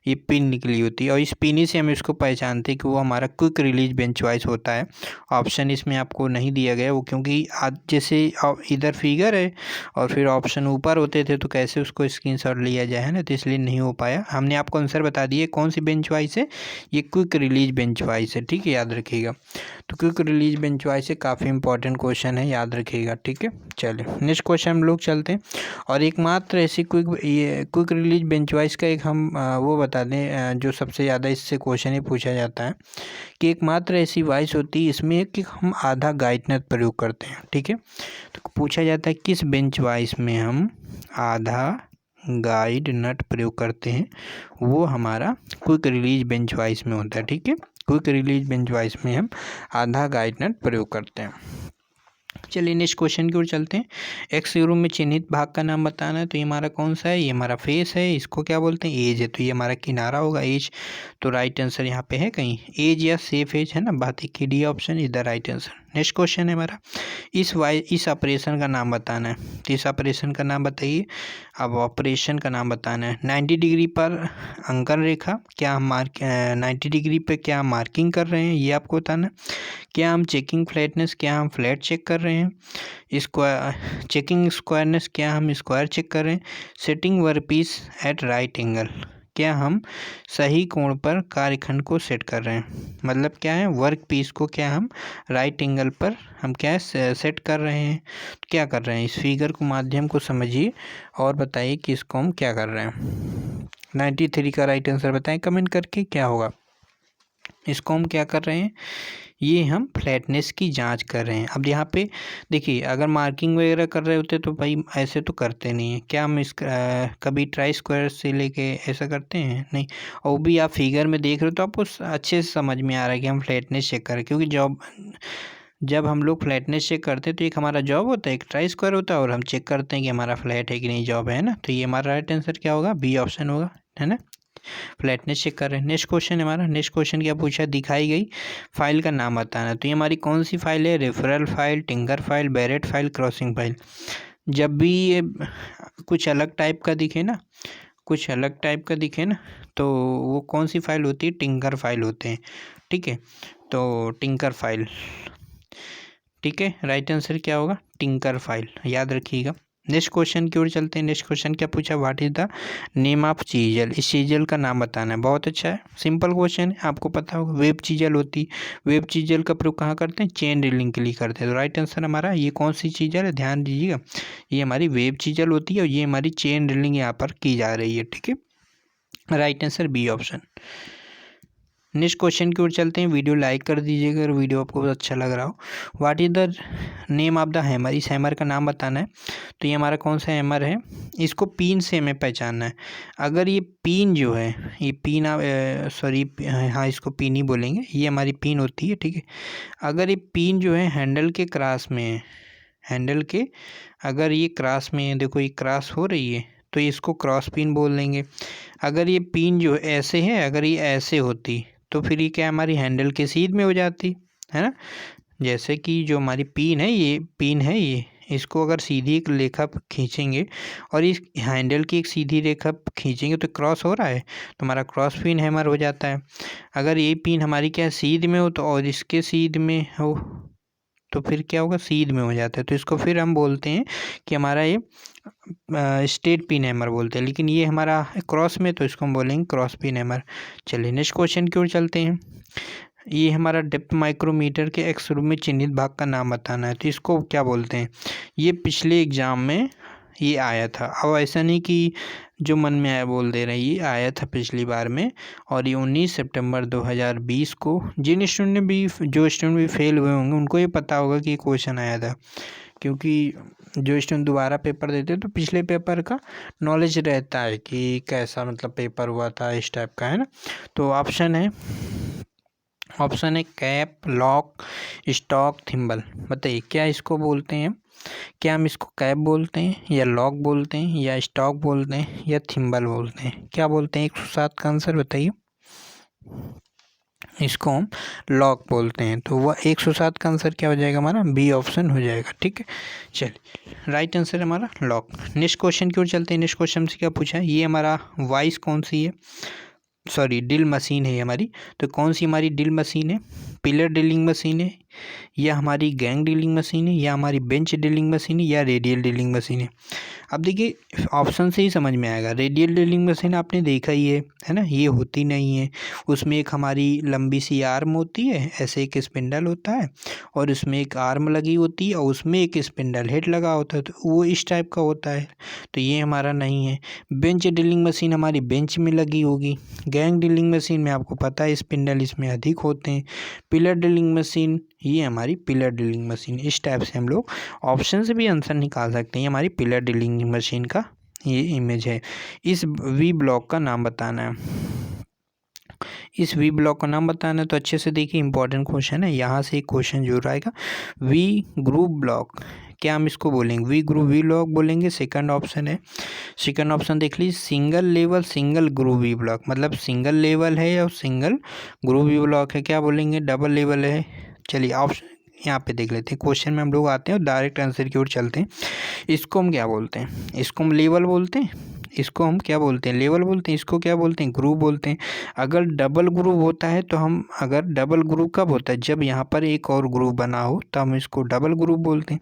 [SPEAKER 1] ये पिन निकली होती है, और इस पिन ही से हम इसको पहचानते हैं कि वो हमारा क्विक रिलीज बेंच वाइस होता है। ऑप्शन इसमें आपको नहीं दिया गया वो, क्योंकि आज जैसे इधर फिगर है और फिर ऑप्शन ऊपर होते थे तो कैसे उसको स्क्रीनशॉट लिया जाए, है ना, तो इसलिए नहीं हो पाया। हमने आपको आंसर बता दिए कौन सी बेंच वाइस है, ये क्विक रिलीज बेंच वाइस है। ठीक है, याद रखिएगा। तो क्विक रिलीज बेंच वाइस से काफ़ी इंपॉर्टेंट क्वेश्चन है, याद रखिएगा। ठीक है, चलिए नेक्स्ट क्वेश्चन हम लोग चलते हैं। और एकमात्र ऐसी क्विक रिलीज बेंच वाइस का एक हम वो बता दें जो सबसे ज़्यादा इससे क्वेश्चन ही पूछा जाता है, कि एकमात्र ऐसी वाइस होती है इसमें कि हम आधा गाइड नट प्रयोग करते हैं। ठीक है, तो पूछा जाता है किस बेंच वाइस में हम आधा गाइड नट प्रयोग करते हैं, वो हमारा क्विक रिलीज बेंच वाइस में होता है। ठीक है, क्विक रिलीज बेंच वाइस में हम आधा गाइड नट प्रयोग करते हैं। चलिए नेक्स्ट क्वेश्चन की ओर चलते हैं। एक्स यूरो में चिन्हित भाग का नाम बताना है। तो ये हमारा कौन सा है, ये हमारा फेस है, इसको क्या बोलते हैं, एज है। तो ये हमारा किनारा होगा, एज। तो राइट आंसर यहाँ पे है कहीं एज या सेफ एज, है ना, बात है कि D option is the right answer. Next question है हमारा, इस ऑपरेशन का नाम बताना है। तो इस ऑपरेशन का नाम बताइए। अब ऑपरेशन का नाम बताना है। 90 डिग्री पर अंकन रेखा, क्या हम 90 डिग्री पे क्या मार्किंग कर रहे हैं, ये आपको बताना है। क्या हम चेकिंग फ्लैटनेस, क्या हम फ्लैट चेक कर रहे हैं। स्क्वायर चेकिंग स्क्वायरनेस, क्या हम स्क्वायर चेक कर रहे हैं। Setting workpiece at right angle, क्या हम सही कोण पर कार्यखंड को सेट कर रहे हैं। मतलब क्या है, वर्क पीस को क्या हम राइट एंगल पर हम क्या है सेट कर रहे हैं, क्या कर रहे हैं। इस फिगर को माध्यम को समझिए और बताइए कि इसको हम क्या कर रहे हैं। 93 का राइट आंसर बताएं कमेंट करके क्या होगा। इसको हम क्या कर रहे हैं, ये हम फ्लैटनेस की जांच कर रहे हैं। अब यहाँ पे देखिए, अगर मार्किंग वगैरह कर रहे होते तो भाई ऐसे तो करते नहीं हैं। क्या हम इस कभी ट्राई स्क्वायर से लेके ऐसा करते हैं, नहीं। और भी आप फिगर में देख रहे हो तो आपको अच्छे से समझ में आ रहा है कि हम फ्लैटनेस चेक कर रहे हैं, क्योंकि जब हम लोग फ्लैटनेस चेक करते हैं तो एक हमारा जॉब होता है, एक ट्राई स्क्वायर होता है, और हम चेक करते हैं कि हमारा फ्लैट है कि नहीं, जॉब है ना। तो ये हमारा राइट आंसर क्या होगा, बी ऑप्शन होगा, है ना, फ्लैटनेस चेक कर रहे हैं। नेक्स्ट क्वेश्चन है हमारा। नेक्स्ट क्वेश्चन क्या पूछा, दिखाई गई फाइल का नाम बताना। तो ये हमारी कौन सी फाइल है, riffler file, tinker file, barrette file, crossing file. जब भी ये कुछ अलग टाइप का दिखे ना, कुछ अलग टाइप का दिखे ना, तो वो कौन सी फाइल होती है, टिंकर फाइल होते हैं। ठीक है, तो टिंकर फाइल, ठीक है, राइट आंसर क्या होगा, टिंकर फाइल, याद रखिएगा। नेक्स्ट क्वेश्चन की ओर चलते हैं। नेक्स्ट क्वेश्चन क्या पूछा, what is the name of chisel. इस चीजल का नाम बताना है। बहुत अच्छा है, सिंपल क्वेश्चन है, आपको पता होगा। वेब चीजल होती, वेब चीजल का प्रयोग कहाँ करते हैं, चेन रीलिंग के लिए करते हैं। तो राइट आंसर हमारा ये कौन सी चीजल है, ध्यान दीजिएगा, ये हमारी वेब चीजल होती है, और ये हमारी चेन रीलिंग यहाँ पर की जा रही है। ठीक है, right answer B option. Next question की ओर चलते हैं। वीडियो लाइक कर दीजिएगा अगर वीडियो आपको बहुत अच्छा लग रहा हो। What is the name of the hammer, इस हैमर का नाम बताना है। तो ये हमारा कौन सा हैमर है, इसको पिन से हमें पहचानना है। अगर ये पिन जो है, ये पिन सॉरी हाँ इसको पिन ही बोलेंगे, ये हमारी पिन होती है। ठीक है, अगर ये पिन जो है हैंडल के क्रॉस में है, हैंडल के अगर ये क्रॉस में है, देखो ये क्रॉस हो रही है, तो इसको क्रॉस पिन बोल देंगे। अगर ये पिन जो ऐसे है, अगर ये ऐसे होती तो फिर ये क्या हमारी हैंडल के सीध में हो जाती, है ना। जैसे कि जो हमारी पिन है, ये पिन है, ये इसको अगर सीधी एक रेखा खींचेंगे और इस हैंडल की एक सीधी रेखा खींचेंगे तो क्रॉस हो रहा है, तो हमारा क्रॉस पिन हैमर हो जाता है। अगर ये पिन हमारी क्या सीध में हो तो, और इसके सीध में हो तो फिर क्या होगा, सीध में हो जाता है। तो इसको फिर हम बोलते हैं कि हमारा ये स्ट्रेट पिन हैमर बोलते हैं। लेकिन ये हमारा क्रॉस में, तो इसको हम बोलेंगे क्रॉस पिन हैमर। चलिए नेक्स्ट क्वेश्चन की ओर चलते हैं। ये हमारा डेप्थ माइक्रोमीटर के एक्स रूप में चिन्हित भाग का नाम बताना है। तो इसको क्या बोलते हैं, ये पिछले एग्जाम में ये आया था। अब ऐसा नहीं कि जो मन में आया बोल दे रहे हैं, ये आया था पिछली बार में, और ये 19 सितंबर 2020 को जो स्टूडेंट भी फेल हुए होंगे उनको ये पता होगा कि ये क्वेश्चन आया था। क्योंकि जो स्टूडेंट दोबारा पेपर देते हैं तो पिछले पेपर का नॉलेज रहता है कि कैसा मतलब पेपर हुआ था, इस टाइप का, है ना। तो ऑप्शन है कैप, लॉक, स्टॉक, थिम्बल। बताइए क्या इसको बोलते हैं? क्या हम इसको कैप बोलते हैं, या लॉक बोलते हैं, या स्टॉक बोलते हैं, या थिम्बल बोलते हैं? क्या बोलते हैं? 107 का आंसर बताइए। इसको हम लॉक बोलते हैं। तो वह 107 का आंसर क्या हो जाएगा हमारा? बी ऑप्शन हो जाएगा। ठीक है, चलिए राइट आंसर है हमारा लॉक। नेक्स्ट क्वेश्चन की ओर चलते हैं। नेक्स्ट क्वेश्चन से क्या पूछा है? ये हमारा वाइस कौन सी है? सॉरी, ड्रिल मशीन है हमारी। तो कौन सी हमारी ड्रिल मशीन है? पिलर ड्रिलिंग मशीन है, या हमारी गैंग ड्रिलिंग मशीन है, या हमारी बेंच ड्रिलिंग मशीन है, या रेडियल ड्रिलिंग मशीन है? अब देखिए ऑप्शन से ही समझ में आएगा। रेडियल ड्रिलिंग मशीन आपने देखा ही है ना, ये होती नहीं है। उसमें एक हमारी लंबी सी आर्म होती है, ऐसे एक स्पिंडल होता है, और उसमें एक आर्म लगी होती है, और उसमें एक स्पिंडल हेड लगा होता है, तो वो इस टाइप का होता है। तो ये हमारा नहीं है। बेंच ड्रिलिंग मशीन हमारी बेंच में लगी होगी। गैंग ड्रिलिंग मशीन में आपको पता है स्पिंडल इसमें अधिक होते हैं। पिलर ड्रिलिंग मशीन, ये हमारी पिलर ड्रिलिंग मशीन। इस टाइप से हम लोग ऑप्शन से भी आंसर निकाल सकते हैं। ये हमारी पिलर ड्रिलिंग मशीन का ये इमेज है। इस वी ब्लॉक का नाम बताना है। इस वी ब्लॉक का नाम बताना है, तो अच्छे से देखिए, इंपॉर्टेंट क्वेश्चन है। यहाँ से एक क्वेश्चन जरूर आएगा। वी ग्रुप ब्लॉक, क्या हम इसको बोलेंगे? वी ब्लॉक बोलेंगे। सेकंड ऑप्शन है, सेकंड ऑप्शन देख लीजिए, single level single group V block. मतलब सिंगल लेवल है और सिंगल ग्रुप वी ब्लॉक है। क्या बोलेंगे? डबल लेवल है। चलिए ऑप्शन यहाँ पे देख लेते हैं। क्वेश्चन में हम लोग आते हैं और डायरेक्ट आंसर की ओर चलते हैं। इसको हम क्या बोलते हैं? इसको हम लेवल बोलते हैं। इसको हम क्या बोलते हैं? लेवल बोलते हैं। इसको क्या बोलते हैं? ग्रुप बोलते हैं। अगर डबल ग्रुप होता है तो हम, अगर डबल ग्रुप कब होता है? जब यहाँ पर एक और ग्रुप बना हो तो हम इसको डबल ग्रुप बोलते हैं।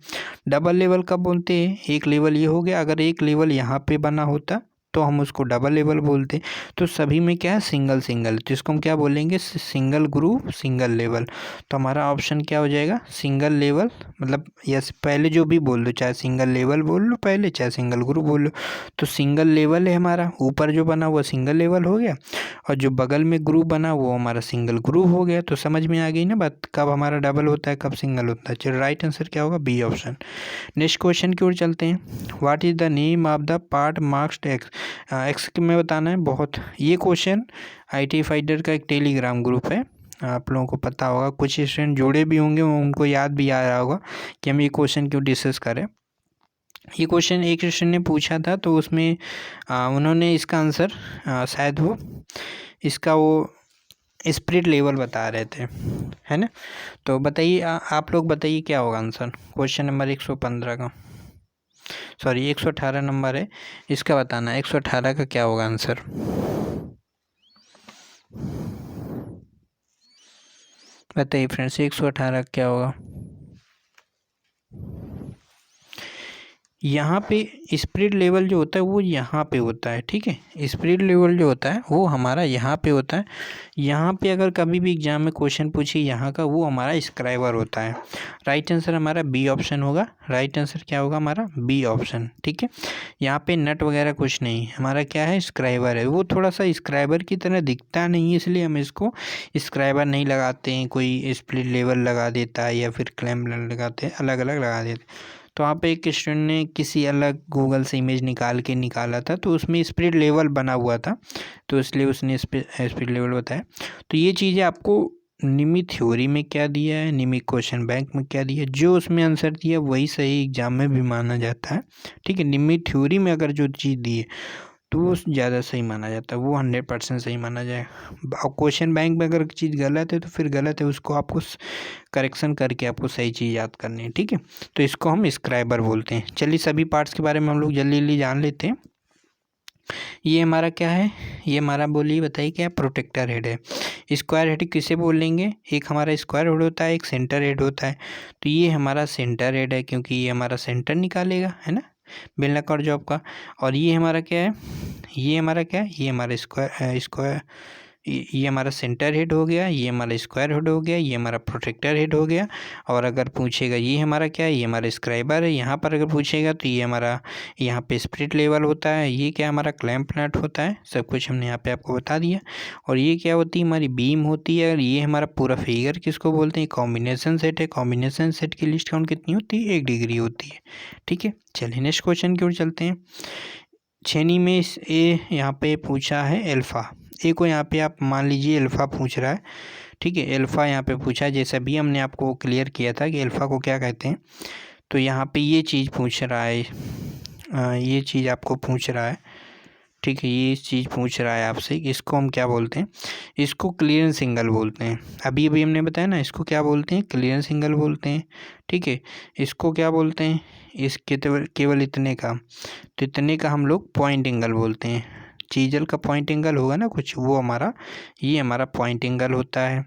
[SPEAKER 1] डबल लेवल कब बोलते हैं? एक लेवल ये हो गया, अगर एक लेवल यहाँ पे बना होता तो हम उसको डबल लेवल बोलते हैं। तो सभी में क्या है? सिंगल सिंगल, तो इसको हम क्या बोलेंगे? Single group single level. तो हमारा ऑप्शन क्या हो जाएगा? Single level. मतलब यस, पहले जो भी बोल लो, चाहे सिंगल लेवल बोल लो पहले, चाहे सिंगल ग्रुप बोल लो। तो सिंगल लेवल है हमारा, ऊपर जो बना हुआ सिंगल लेवल हो गया, और जो बगल में ग्रुप बना वो हमारा सिंगल ग्रुप हो गया। तो समझ में आ गई ना बात, कब हमारा डबल होता है, कब सिंगल होता है। चलो राइट आंसर क्या होगा? B option. नेक्स्ट क्वेश्चन की ओर चलते हैं। What is the name of the part marked X? X में बताना है। बहुत ये क्वेश्चन IT फाइटर का एक टेलीग्राम ग्रुप है, आप लोगों को पता होगा। कुछ स्टूडेंट जुड़े भी होंगे, उनको याद भी आ रहा होगा कि हम ये क्वेश्चन क्यों डिस्कस करें। ये क्वेश्चन एक स्टूडेंट ने पूछा था, तो उसमें उन्होंने इसका आंसर शायद वो इसका वो स्पिरिट लेवल बता रहे थे, है ना। तो बताइए, आप लोग बताइए क्या होगा आंसर। क्वेश्चन नंबर 115 का, सॉरी 118 नंबर है, इसका बताना है 118 का क्या होगा आंसर। बताइए फ्रेंड्स, 118 क्या होगा? यहाँ पे स्पिरिट लेवल जो होता है वो यहाँ पे होता है, ठीक है। स्पिरिट लेवल जो होता है वो हमारा यहाँ पे होता है। यहाँ पे अगर कभी भी एग्जाम में क्वेश्चन पूछे यहाँ का, वो हमारा स्क्राइबर होता है। राइट आंसर हमारा बी ऑप्शन होगा। राइट आंसर क्या होगा हमारा? बी ऑप्शन, ठीक है। यहाँ पे नट वगैरह कुछ नहीं, हमारा क्या है? स्क्राइबर है। वो थोड़ा सा स्क्राइबर की तरह दिखता नहीं है, इसलिए हम इसको स्क्राइबर नहीं लगाते हैं। कोई स्पिरिट लेवल लगा देता है, या फिर क्लैम्प लगाते हैं, अलग अलग लगा देते हैं। तो वहाँ पे एक स्टूडेंट ने किसी अलग गूगल से इमेज निकाला था, तो उसमें स्पिरिट लेवल बना हुआ था, तो इसलिए उसने स्पिरिट लेवल बताया। तो ये चीज़ें आपको निमी थ्योरी में क्या दिया है, निमी क्वेश्चन बैंक में क्या दिया है, जो उसमें आंसर दिया वही सही एग्जाम में भी माना जाता है, ठीक है। निमी थ्योरी में अगर जो चीज़ दी है तो वो ज़्यादा सही माना जाता है, वो 100% सही माना जाएगा। और क्वेश्चन बैंक में अगर चीज़ गलत है तो फिर गलत है, उसको आपको करेक्शन करके आपको सही चीज़ याद करनी है, ठीक है। तो इसको हम स्क्राइबर बोलते हैं। चलिए सभी पार्ट्स के बारे में हम लोग जल्दी जल्दी जान लेते हैं। ये हमारा क्या है? ये हमारा बोलिए, बताइए क्या? प्रोटेक्टर हेड है। स्क्वायर हेड किसे बोलेंगे? एक हमारा स्क्वायर हेड होता है, एक सेंटर हेड होता है। तो ये हमारा सेंटर हेड है, क्योंकि ये हमारा सेंटर निकालेगा, है ना, बेलनाकार जॉब का। और ये हमारा क्या है? ये हमारा क्या है? ये हमारा स्क्वायर ये हमारा सेंटर हेड हो गया, ये हमारा स्क्वायर हेड हो गया, ये हमारा प्रोटेक्टर हेड हो गया। और अगर पूछेगा ये हमारा क्या है, ये हमारा स्क्राइबर है। यहाँ पर अगर पूछेगा तो ये हमारा यहाँ पे स्पिरिट लेवल होता है, ये क्या हमारा क्लैंप नट होता है। सब कुछ हमने यहाँ पे आपको बता दिया। और ये क्या होती है, हमारी बीम होती है। और ये हमारा पूरा फिगर किसको बोलते हैं, कॉम्बिनेशन सेट है। कॉम्बिनेशन सेट की लिस्ट काउंट कितनी होती है, 1 डिग्री होती है। ठीक है, चलिए नेक्स्ट क्वेश्चन की ओर चलते हैं। छेनी में ए यहाँ पे पूछा है अल्फ़ा। ए को यहाँ पे आप मान लीजिए अल्फ़ा पूछ रहा है। ठीक है, अल्फ़ा यहाँ पे पूछा है, जैसा भी हमने आपको क्लियर किया था कि अल्फ़ा को क्या कहते हैं। तो यहाँ पे ये चीज़ पूछ रहा है, ये चीज़ आपको पूछ रहा है। ठीक है, ये चीज़ पूछ रहा है आपसे कि इसको हम क्या बोलते हैं। इसको क्लियरेंस एंगल बोलते हैं। अभी अभी हमने बताया ना, इसको क्या बोलते हैं, क्लियरेंस एंगल बोलते हैं। ठीक है, इसको क्या बोलते हैं, इस केवल इतने का, तो इतने का हम लोग पॉइंट एंगल बोलते हैं। चीजल का पॉइंट एंगल होगा ना कुछ, वो हमारा ये हमारा पॉइंट एंगल होता है।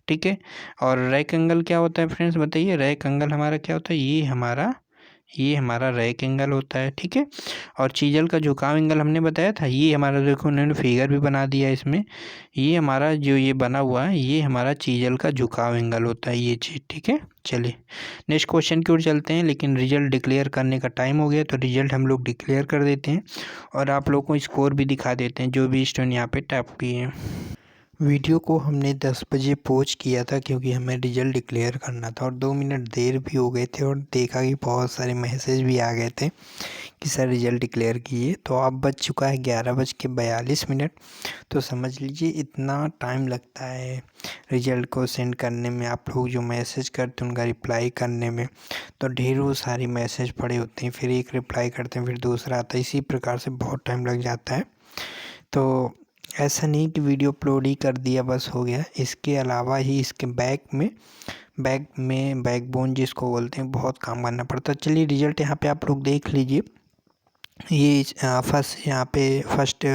[SPEAKER 1] ठीक है, और रैक एंगल क्या होता है फ्रेंड्स, बताइए। रैक एंगल हमारा क्या होता है, ये हमारा रैक एंगल होता है। ठीक है, और चीजल का झुकाव एंगल हमने बताया था, ये हमारा, देखो उन्होंने फिगर भी बना दिया इसमें। ये हमारा जो ये बना हुआ है, ये हमारा चीजल का झुकाव एंगल होता है, ये चीज़। ठीक है, चलिए नेक्स्ट क्वेश्चन की ओर चलते हैं। लेकिन रिजल्ट डिक्लेयर करने का टाइम हो गया, तो रिजल्ट हम लोग डिक्लेयर कर देते हैं और आप लोगों को स्कोर भी दिखा देते हैं जो भी स्टूडेंट यहाँ पे टैप किए हैं। वीडियो को हमने 10 बजे पॉज किया था क्योंकि हमें रिजल्ट डिक्लेयर करना था, और 2 मिनट देर भी हो गए थे, और देखा कि बहुत सारे मैसेज भी आ गए थे कि सर रिजल्ट डिक्लेयर किए। तो अब बज चुका है 11:42। तो समझ लीजिए इतना टाइम लगता है रिजल्ट को सेंड करने में, आप लोग जो मैसेज करते हैं उनका रिप्लाई करने में। तो ढेरों सारे मैसेज पड़े होते हैं, फिर एक रिप्लाई करते हैं, फिर दूसरा आता है, इसी प्रकार से बहुत टाइम लग जाता है। तो ऐसा नहीं कि वीडियो अपलोड ही कर दिया बस हो गया, इसके अलावा ही इसके बैकबोन जिसको बोलते हैं, बहुत काम करना पड़ता है। चलिए रिजल्ट यहाँ पे आप लोग देख लीजिए। ये फर्स्ट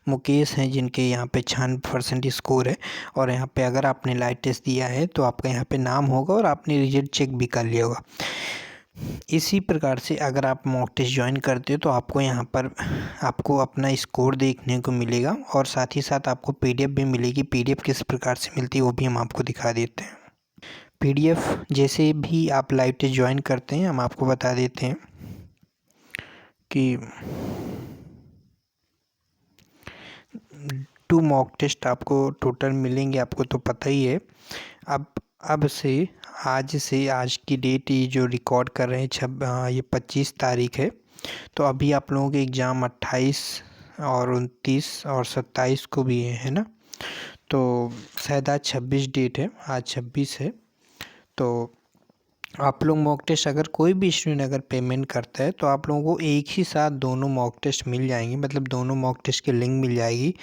[SPEAKER 1] मुकेश हैं, जिनके यहाँ पे 96% स्कोर है। और यहाँ पे अगर आपने लाइव टेस्ट दिया है तो आपका यहाँ पे नाम होगा और आपने रिजल्ट चेक भी कर लिया होगा। इसी प्रकार से अगर आप मॉक टेस्ट ज्वाइन करते हो तो आपको यहाँ पर आपको अपना स्कोर देखने को मिलेगा, और साथ ही साथ आपको पीडीएफ भी मिलेगी। पीडीएफ किस प्रकार से मिलती है वो भी हम आपको दिखा देते हैं। पीडीएफ जैसे भी आप लाइव टेस्ट ज्वाइन करते हैं हम आपको बता देते हैं कि 2 मॉक टेस्ट आपको टोटल मिलेंगे, आपको तो पता ही है। अब से आज की डेट, ये जो रिकॉर्ड कर रहे हैं ये 25 तारीख है। तो अभी आप लोगों के एग्ज़ाम 28 और 29 और 27 को भी है ना। तो शायद आज 26 डेट है, आज 26 है। तो आप लोग मॉक टेस्ट, अगर कोई भी स्टूडेंट अगर पेमेंट करता है तो आप लोगों को एक ही साथ दोनों मॉक टेस्ट मिल जाएंगे, मतलब दोनों मॉक टेस्ट की लिंक मिल जाएगी।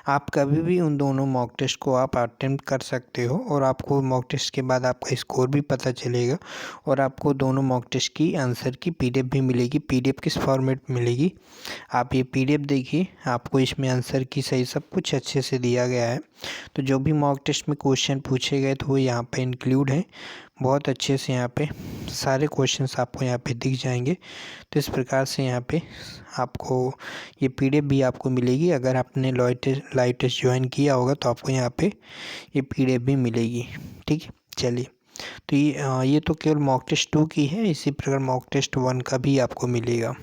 [SPEAKER 1] आप कभी भी उन दोनों मॉक टेस्ट को आप अटेम्प्ट कर सकते हो, और आपको मॉक टेस्ट के बाद आपका स्कोर भी पता चलेगा, और आपको दोनों मॉक टेस्ट की आंसर की पीडीएफ भी मिलेगी। पीडीएफ किस फॉर्मेट में मिलेगी, आप ये पीडीएफ देखिए, आपको इसमें आंसर की सही सब कुछ अच्छे से दिया गया है। तो जो भी मॉक टेस्ट में क्वेश्चन पूछे गए तो वो यहाँ पे इंक्लूड है, बहुत अच्छे से यहाँ पे सारे क्वेश्चंस आपको यहाँ पे दिख जाएंगे। तो इस प्रकार से यहाँ पे आपको ये पीडीएफ भी आपको मिलेगी। अगर आपने लाइव टेस्ट ज्वाइन किया होगा तो आपको यहाँ पे ये पीडीएफ भी मिलेगी। ठीक है, चलिए। तो ये तो केवल मॉक टेस्ट 2 की है, इसी प्रकार मॉक टेस्ट 1 का भी आपको मिलेगा।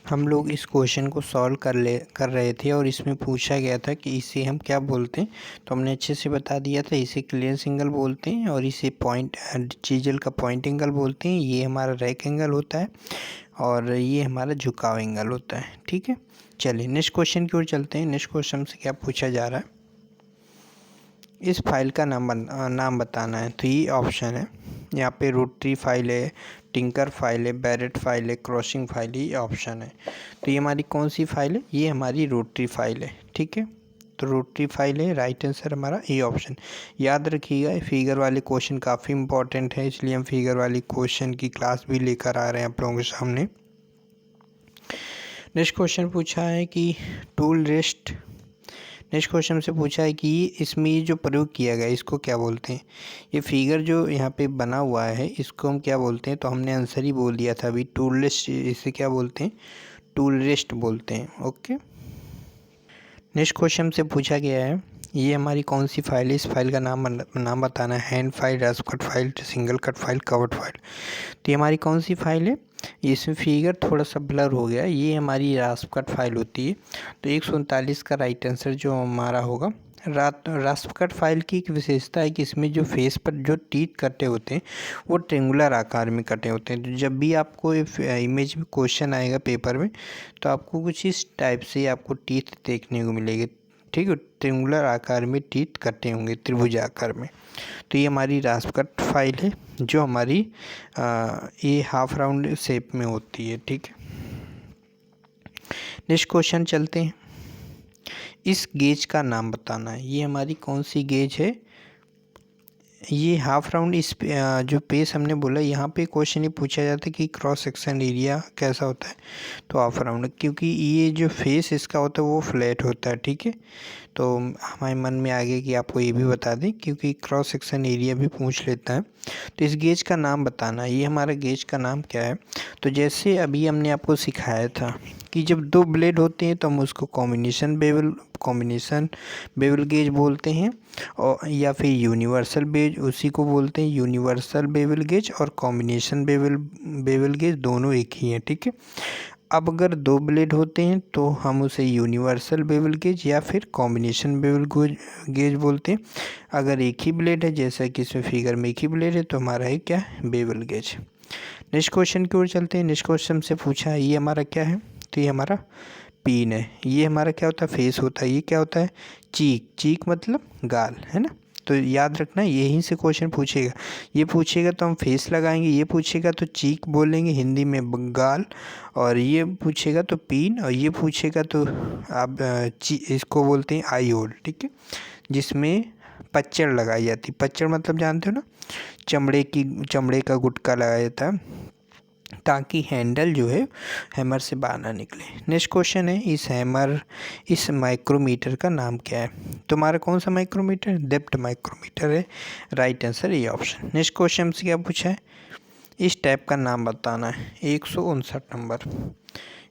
[SPEAKER 1] हम लोग इस क्वेश्चन को सॉल्व कर रहे थे, और इसमें पूछा गया था कि इसे हम क्या बोलते हैं। तो हमने अच्छे से बता दिया था, इसे क्लियरेंस एंगल बोलते हैं, और इसे चीजल का पॉइंट एंगल बोलते हैं। ये हमारा रैक एंगल होता है, और ये हमारा झुकाव एंगल होता है। ठीक है, चलिए नेक्स्ट क्वेश्चन की ओर चलते हैं। नेक्स्ट क्वेश्चन से क्या पूछा जा रहा है, इस फाइल का नाम बताना है। तो ये ऑप्शन है, यहाँ पे रोटरी फाइल है, टिंकर फाइल है, बैरेट फाइल है, क्रॉसिंग फाइल है, ये ऑप्शन है। तो ये हमारी कौन सी फाइल है, ये हमारी रोटरी फाइल है। ठीक है, तो रोटरी फाइल है, राइट आंसर हमारा ये ऑप्शन। याद रखिएगा फिगर वाले क्वेश्चन काफ़ी इंपॉर्टेंट है, इसलिए हम फिगर वाली क्वेश्चन की क्लास भी लेकर आ रहे हैं आप लोगों के सामने। नेक्स्ट क्वेश्चन पूछा है कि टूल रेस्ट। नेक्स्ट क्वेश्चन से पूछा है कि इसमें ये जो प्रयोग किया गया है इसको क्या बोलते हैं। ये फिगर जो यहाँ पे बना हुआ है इसको हम क्या बोलते हैं, तो हमने आंसर ही बोल दिया था अभी, टूल रेस्ट। इसे क्या बोलते हैं, टूल रेस्ट बोलते हैं। ओके, नेक्स्ट क्वेश्चन से पूछा गया है ये हमारी कौन सी फाइल है, इस फाइल का नाम बताना है। Hand file, रास्प cut file, single cut file, covered file. तो ये हमारी कौन सी फाइल है, इसमें फिगर थोड़ा सा ब्लर हो गया, ये हमारी रास्प कट फाइल होती है। तो 139 का राइट आंसर जो हमारा होगा। रास्प कट फाइल की एक विशेषता है कि इसमें जो फेस पर जो टीथ कटे होते हैं वो ट्रेंगुलर आकार में कटे होते हैं। तो जब भी आपको इमेज में क्वेश्चन आएगा पेपर में, तो आपको कुछ इस टाइप से आपको टीथ देखने को मिलेगी, ठीक है। ट्रेंगुलर आकार में टीथ कटे होंगे, त्रिभुज आकार में। तो ये हमारी रास्प कट फाइल है जो हमारी ये हाफ राउंड शेप में होती है, ठीक है। नेक्स्ट क्वेश्चन चलते हैं। इस गेज का नाम बताना है। ये हमारी कौन सी गेज है, ये हाफ राउंड। इस जो पेज हमने बोला, यहाँ पे क्वेश्चन ये पूछा जाता है कि क्रॉस सेक्शन एरिया कैसा होता है, तो हाफ राउंड, क्योंकि ये जो फेस इसका होता है वो फ्लैट होता है, ठीक है। तो हमारे मन में आ गया कि आपको ये भी बता दें, क्योंकि क्रॉस सेक्शन एरिया भी पूछ लेता है। तो इस गेज का नाम बताना, ये हमारा गेज का नाम क्या है। तो जैसे अभी हमने आपको सिखाया था कि जब दो ब्लेड होते हैं तो हम उसको कॉम्बिनेशन बेवल गेज बोलते हैं, और या फिर यूनिवर्सल बेज उसी को बोलते हैं। यूनिवर्सल बेवल गेज और कॉम्बिनेशन बेवल गेज दोनों एक ही हैं, ठीक है। अब अगर दो ब्लेड होते हैं तो हम उसे यूनिवर्सल बेवल गेज या फिर कॉम्बिनेशन बेवल गेज बोलते हैं। अगर एक ही ब्लेड है, जैसा कि इसमें फिगर में एक ही ब्लेड है, तो हमारा है क्या, बेवल गेज। नेक्स्ट क्वेश्चन की ओर चलते हैं। नेक्स्ट क्वेश्चन से पूछा है ये हमारा क्या है, तो ये हमारा पीन है। ये हमारा क्या होता है, फेस होता है। ये क्या होता है, चीक मतलब गाल, है ना। तो याद रखना, यहीं से क्वेश्चन पूछेगा। ये पूछेगा तो हम फेस लगाएंगे, ये पूछेगा तो चीक बोलेंगे हिंदी में गाल, और ये पूछेगा तो पीन, और ये पूछेगा तो आप इसको बोलते हैं आई होल, ठीक है, जिसमें पच्चड़ लगाई जाती। पच्चड़ मतलब जानते हो ना, चमड़े का गुटका लगाया जाता है ताकि हैंडल जो है हैमर से बाहर ना निकले। नेक्स्ट क्वेश्चन है, इस माइक्रोमीटर का नाम क्या है। तुम्हारा कौन सा माइक्रोमीटर, डेप्थ माइक्रोमीटर है। राइट आंसर ये ऑप्शन। नेक्स्ट क्वेश्चन से क्या पूछा है, इस टैप का नाम बताना है। 159 नंबर,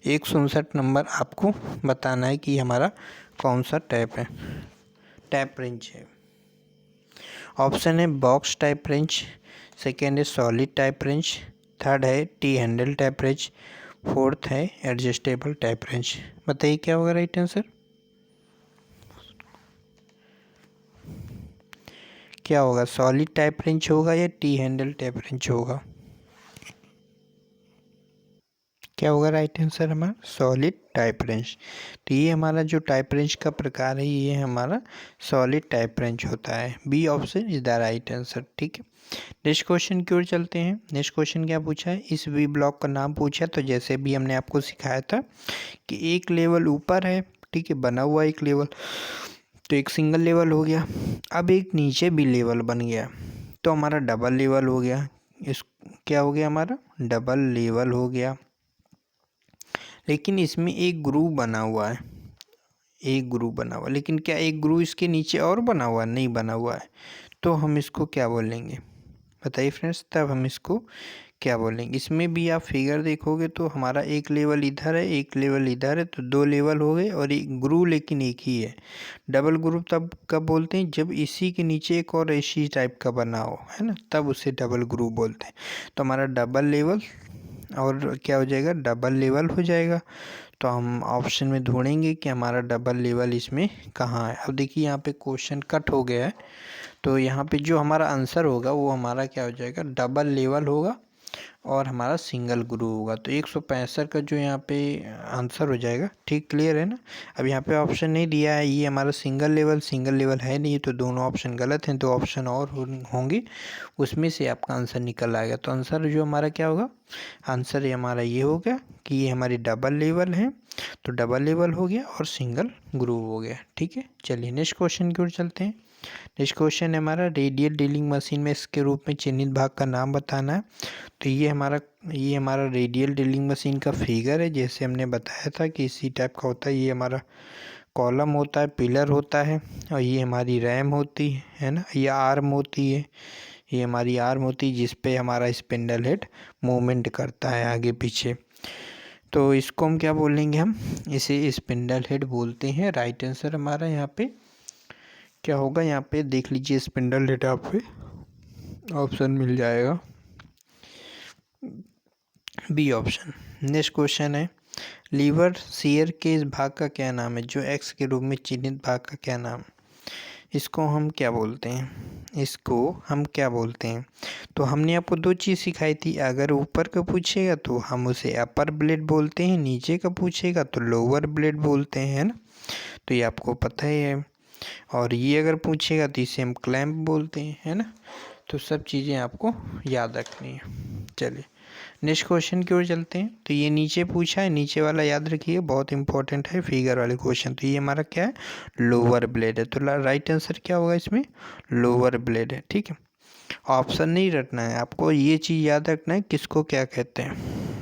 [SPEAKER 1] 159 नंबर आपको बताना है कि हमारा कौन सा टैप है, टैप रेंच है। ऑप्शन है बॉक्स टाइप रेंच, सेकेंड है सॉलिड टाइप रेंच, थर्ड है T handle tap wrench, fourth है एडजस्टेबल टैप रेंच। बताइए क्या होगा राइट आंसर, क्या होगा, सॉलिड टाइप रेंच होगा या टी हैंडल टैप रेंच होगा। क्या होगा राइट आंसर हमारा, सॉलिड टाइप रेंच। तो ये हमारा जो टाइप रेंच का प्रकार है, ये हमारा सॉलिड टाइप रेंच होता है। B option is the right answer, ठीक है। नेक्स्ट क्वेश्चन की ओर चलते हैं। नेक्स्ट क्वेश्चन क्या पूछा है, इस वी ब्लॉक का नाम पूछा। तो जैसे भी हमने आपको सिखाया था कि एक लेवल ऊपर है, ठीक है, बना हुआ एक लेवल, तो एक सिंगल लेवल हो गया। अब एक नीचे भी लेवल बन गया, तो हमारा डबल लेवल हो गया। इस क्या हो गया, हमारा डबल लेवल हो गया। लेकिन इसमें एक ग्रूव बना हुआ है, एक ग्रूव बना हुआ, लेकिन क्या एक ग्रूव इसके नीचे और बना हुआ, नहीं बना हुआ है। तो हम इसको क्या बोलेंगे, बताइए फ्रेंड्स, तब हम इसको क्या बोलेंगे। इसमें भी आप फिगर देखोगे तो हमारा एक लेवल इधर है, एक लेवल इधर है, तो दो लेवल हो गए, और एक ग्रूव लेकिन एक ही है। डबल ग्रूव तब कब बोलते हैं, जब इसी के नीचे एक और इसी टाइप का बना हो, है ना, तब उसे डबल ग्रूव बोलते हैं। तो हमारा डबल लेवल और क्या हो जाएगा, डबल लेवल हो जाएगा। तो हम ऑप्शन में ढूंढेंगे कि हमारा डबल लेवल इसमें कहाँ है। अब देखिए यहाँ पे क्वेश्चन कट हो गया है, तो यहाँ पे जो हमारा आंसर होगा वो हमारा क्या हो जाएगा, डबल लेवल होगा और हमारा सिंगल ग्रूव होगा। तो 165 का जो यहाँ पे आंसर हो जाएगा, ठीक, क्लियर है ना। अब यहाँ पे ऑप्शन नहीं दिया है, ये हमारा सिंगल लेवल है नहीं, तो दोनों ऑप्शन गलत हैं। दो ऑप्शन और होंगे, उसमें से आपका आंसर निकल आएगा। तो आंसर जो हमारा क्या होगा, आंसर ये हमारा ये हो गया कि ये हमारी डबल लेवल है, तो डबल लेवल हो गया और सिंगल ग्रूव हो गया, ठीक है। चलिए नेक्स्ट क्वेश्चन की ओर चलते हैं। नेक्स्ट क्वेश्चन है हमारा, रेडियल ड्रिलिंग मशीन में इसके रूप में चिन्हित भाग का नाम बताना है। तो ये हमारा रेडियल ड्रिलिंग मशीन का फिगर है। जैसे हमने बताया था कि इसी टाइप का होता है। ये हमारा कॉलम होता है, पिलर होता है, और ये हमारी रैम होती है ना, ये आर्म होती है, ये हमारी आर्म होती है जिस पे हमारा स्पिंडल हेड मूवमेंट करता है आगे पीछे। तो इसको हम क्या बोलेंगे, हम इसे स्पिंडल हेड बोलते हैं। राइट आंसर हमारा यहाँ पे क्या होगा यहाँ पे देख लीजिए, स्पिंडल डेटा पे ऑप्शन मिल जाएगा बी ऑप्शन। नेक्स्ट क्वेश्चन है, लीवर शियर के इस भाग का क्या नाम है, जो एक्स के रूप में चिन्हित भाग का क्या नाम, इसको हम क्या बोलते हैं, इसको हम क्या बोलते हैं। तो हमने आपको दो चीज़ सिखाई थी, अगर ऊपर का पूछेगा तो हम उसे अपर ब्लेड बोलते हैं, नीचे का पूछेगा तो लोअर ब्लेड बोलते हैं, है ना। तो ये आपको पता ही है। और ये अगर पूछेगा तो इसे हम क्लैंप बोलते हैं, है ना। तो सब चीज़ें आपको याद रखनी है। चलिए नेक्स्ट क्वेश्चन की ओर चलते हैं। तो ये नीचे पूछा है, नीचे वाला याद रखिए, बहुत इंपॉर्टेंट है फिगर वाले क्वेश्चन। तो ये हमारा क्या है, लोअर ब्लेड है। तो राइट आंसर क्या होगा इसमें, लोअर ब्लेड है। ठीक है, ऑप्शन नहीं रटना है आपको, ये चीज़ याद रखना है किसको क्या कहते हैं।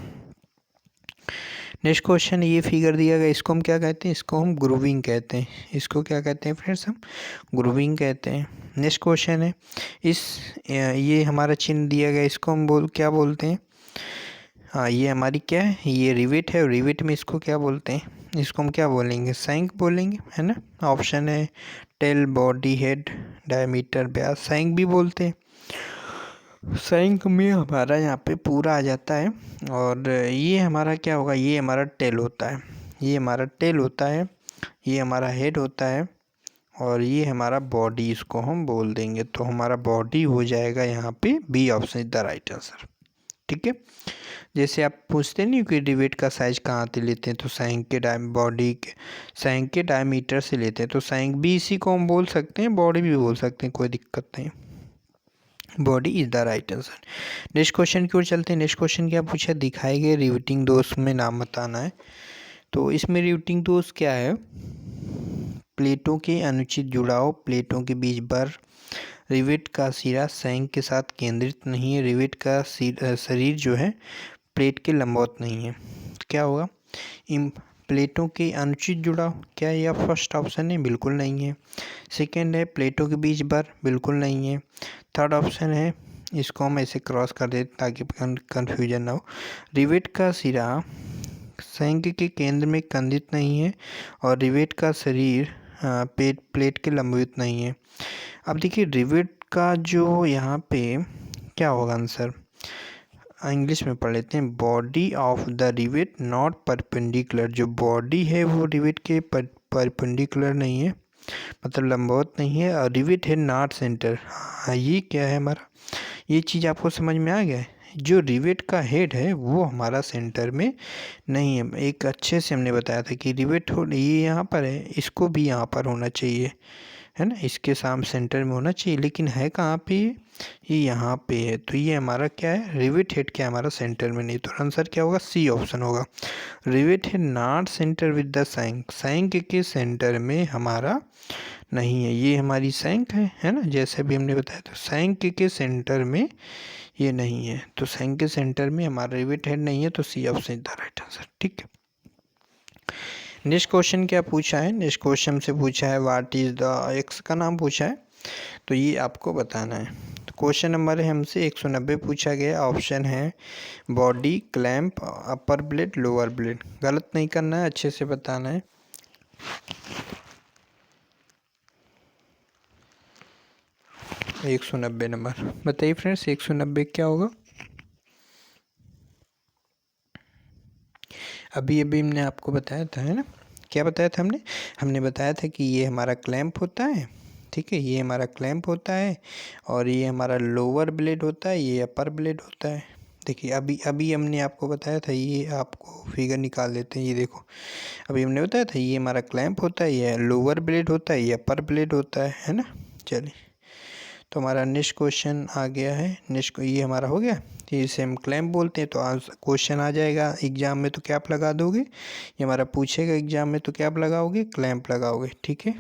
[SPEAKER 1] नेक्स्ट क्वेश्चन, ये फिगर दिया गया, इसको हम क्या कहते हैं, इसको हम ग्रूविंग कहते हैं। इसको क्या कहते हैं फ्रेंड्स, हम ग्रूविंग कहते हैं। नेक्स्ट क्वेश्चन है, ये हमारा चिन्ह दिया गया, इसको हम क्या बोलते हैं। हाँ, ये हमारी क्या है, ये रिवेट है, और रिवेट में इसको क्या बोलते हैं, इसको हम क्या बोलेंगे, सैंक बोलेंगे, है ना। ऑप्शन है टेल, बॉडी, हेड, डायमीटर, व्यास, सैंक भी बोलते हैं। सैंक में हमारा यहाँ पे पूरा आ जाता है, और ये हमारा क्या होगा, ये हमारा टेल होता है, ये हमारा टेल होता है, ये हमारा हेड होता है, और ये हमारा बॉडी, इसको हम बोल देंगे। तो हमारा बॉडी हो जाएगा यहाँ पे B option is the right answer. ठीक है, जैसे आप पूछते नहीं कि रिवेट का साइज कहाँ से लेते हैं, तो सैंक के बॉडी के सैंक के डायमीटर से लेते हैं। तो सैंक भी इसी को हम बोल सकते हैं, बॉडी भी बोल सकते हैं, कोई दिक्कत नहीं। Body is the right answer. Next question की ओर चलते हैं। नेक्स्ट क्वेश्चन क्या पूछा, दिखाए गए रिवेटिंग दोष में नाम बताना है। तो इसमें रिवेटिंग दोष क्या है, प्लेटों के अनुचित जुड़ाव, प्लेटों के बीच बर, रिवेट का सिरा सैंक के साथ केंद्रित नहीं है, रिवेट का शरीर जो है प्लेट के लंबवत नहीं है। तो क्या होगा, इन प्लेटों के अनुचित जुड़ाव, क्या यह फर्स्ट ऑप्शन है, बिल्कुल नहीं है। सेकंड है प्लेटों के बीच बर, बिल्कुल नहीं है। थर्ड ऑप्शन है, इसको हम ऐसे क्रॉस कर देते ताकि कन्फ्यूजन ना हो, रिवेट का सिरा सैंक के केंद्र में केंद्रित नहीं है, और रिवेट का शरीर प्लेट के लंबवत नहीं है। अब देखिए रिवेट का जो यहाँ पे क्या होगा आंसर, इंग्लिश में पढ़ लेते हैं, body of the rivet not perpendicular, जो बॉडी है वो रिवेट के परपेंडिकुलर नहीं है, मतलब लंबवत नहीं है, और रिवेट है नॉट सेंटर। हाँ, ये क्या है हमारा, ये चीज़ आपको समझ में आ गया है। जो रिवेट का हेड है वो हमारा सेंटर में नहीं है। एक अच्छे से हमने बताया था कि रिवेट हो ये यहाँ पर है, इसको भी यहाँ पर होना चाहिए, है ना, इसके सामने सेंटर में होना चाहिए, लेकिन है कहाँ पे, ये यहाँ पे है। तो ये हमारा क्या है, रिवेट हेड क्या हमारा सेंटर में नहीं। तो आंसर क्या होगा, सी ऑप्शन होगा, rivet head not centre with the shank, shank के सेंटर में हमारा नहीं है। ये हमारी सैंक है ना, जैसे भी हमने बताया था, सैंक के सेंटर में ये नहीं है। तो सैंक के सेंटर में हमारा रिवेट हेड नहीं है, तो C option is the right answer. ठीक है, नेक्स्ट क्वेश्चन क्या पूछा है, नेक्स्ट क्वेश्चन से पूछा है व्हाट इज द, एक्स का नाम पूछा है, तो ये आपको बताना है। तो क्वेश्चन नंबर है हमसे 190 पूछा गया, ऑप्शन है बॉडी, क्लैंप, अपर ब्लेड, लोअर ब्लेड। गलत नहीं करना है, अच्छे से बताना है। एक 190 नंबर बताइए फ्रेंड्स, 190 क्या होगा। अभी अभी हमने आपको बताया था, है ना, क्या बताया था हमने, हमने बताया था कि ये हमारा क्लैंप होता है, ठीक है, ये हमारा क्लैंप होता है, और ये हमारा लोअर ब्लेड होता है, ये अपर ब्लेड होता है। देखिए अभी अभी हमने आपको बताया था, ये आपको फिगर निकाल देते हैं, ये देखो अभी हमने बताया था, ये हमारा क्लैंप होता है, ये लोअर ब्लेड होता है, ये अपर ब्लेड होता है ना। चलिए, तो हमारा नेक्स्ट क्वेश्चन आ गया है, नेक्स्ट ये हमारा हो गया, इसे हम क्लैंप बोलते हैं। तो क्वेश्चन आ जाएगा एग्जाम में, तो क्या आप लगा दोगे, ये हमारा पूछेगा एग्जाम में, तो क्या आप लगाओगे, क्लैंप लगाओगे। ठीक है,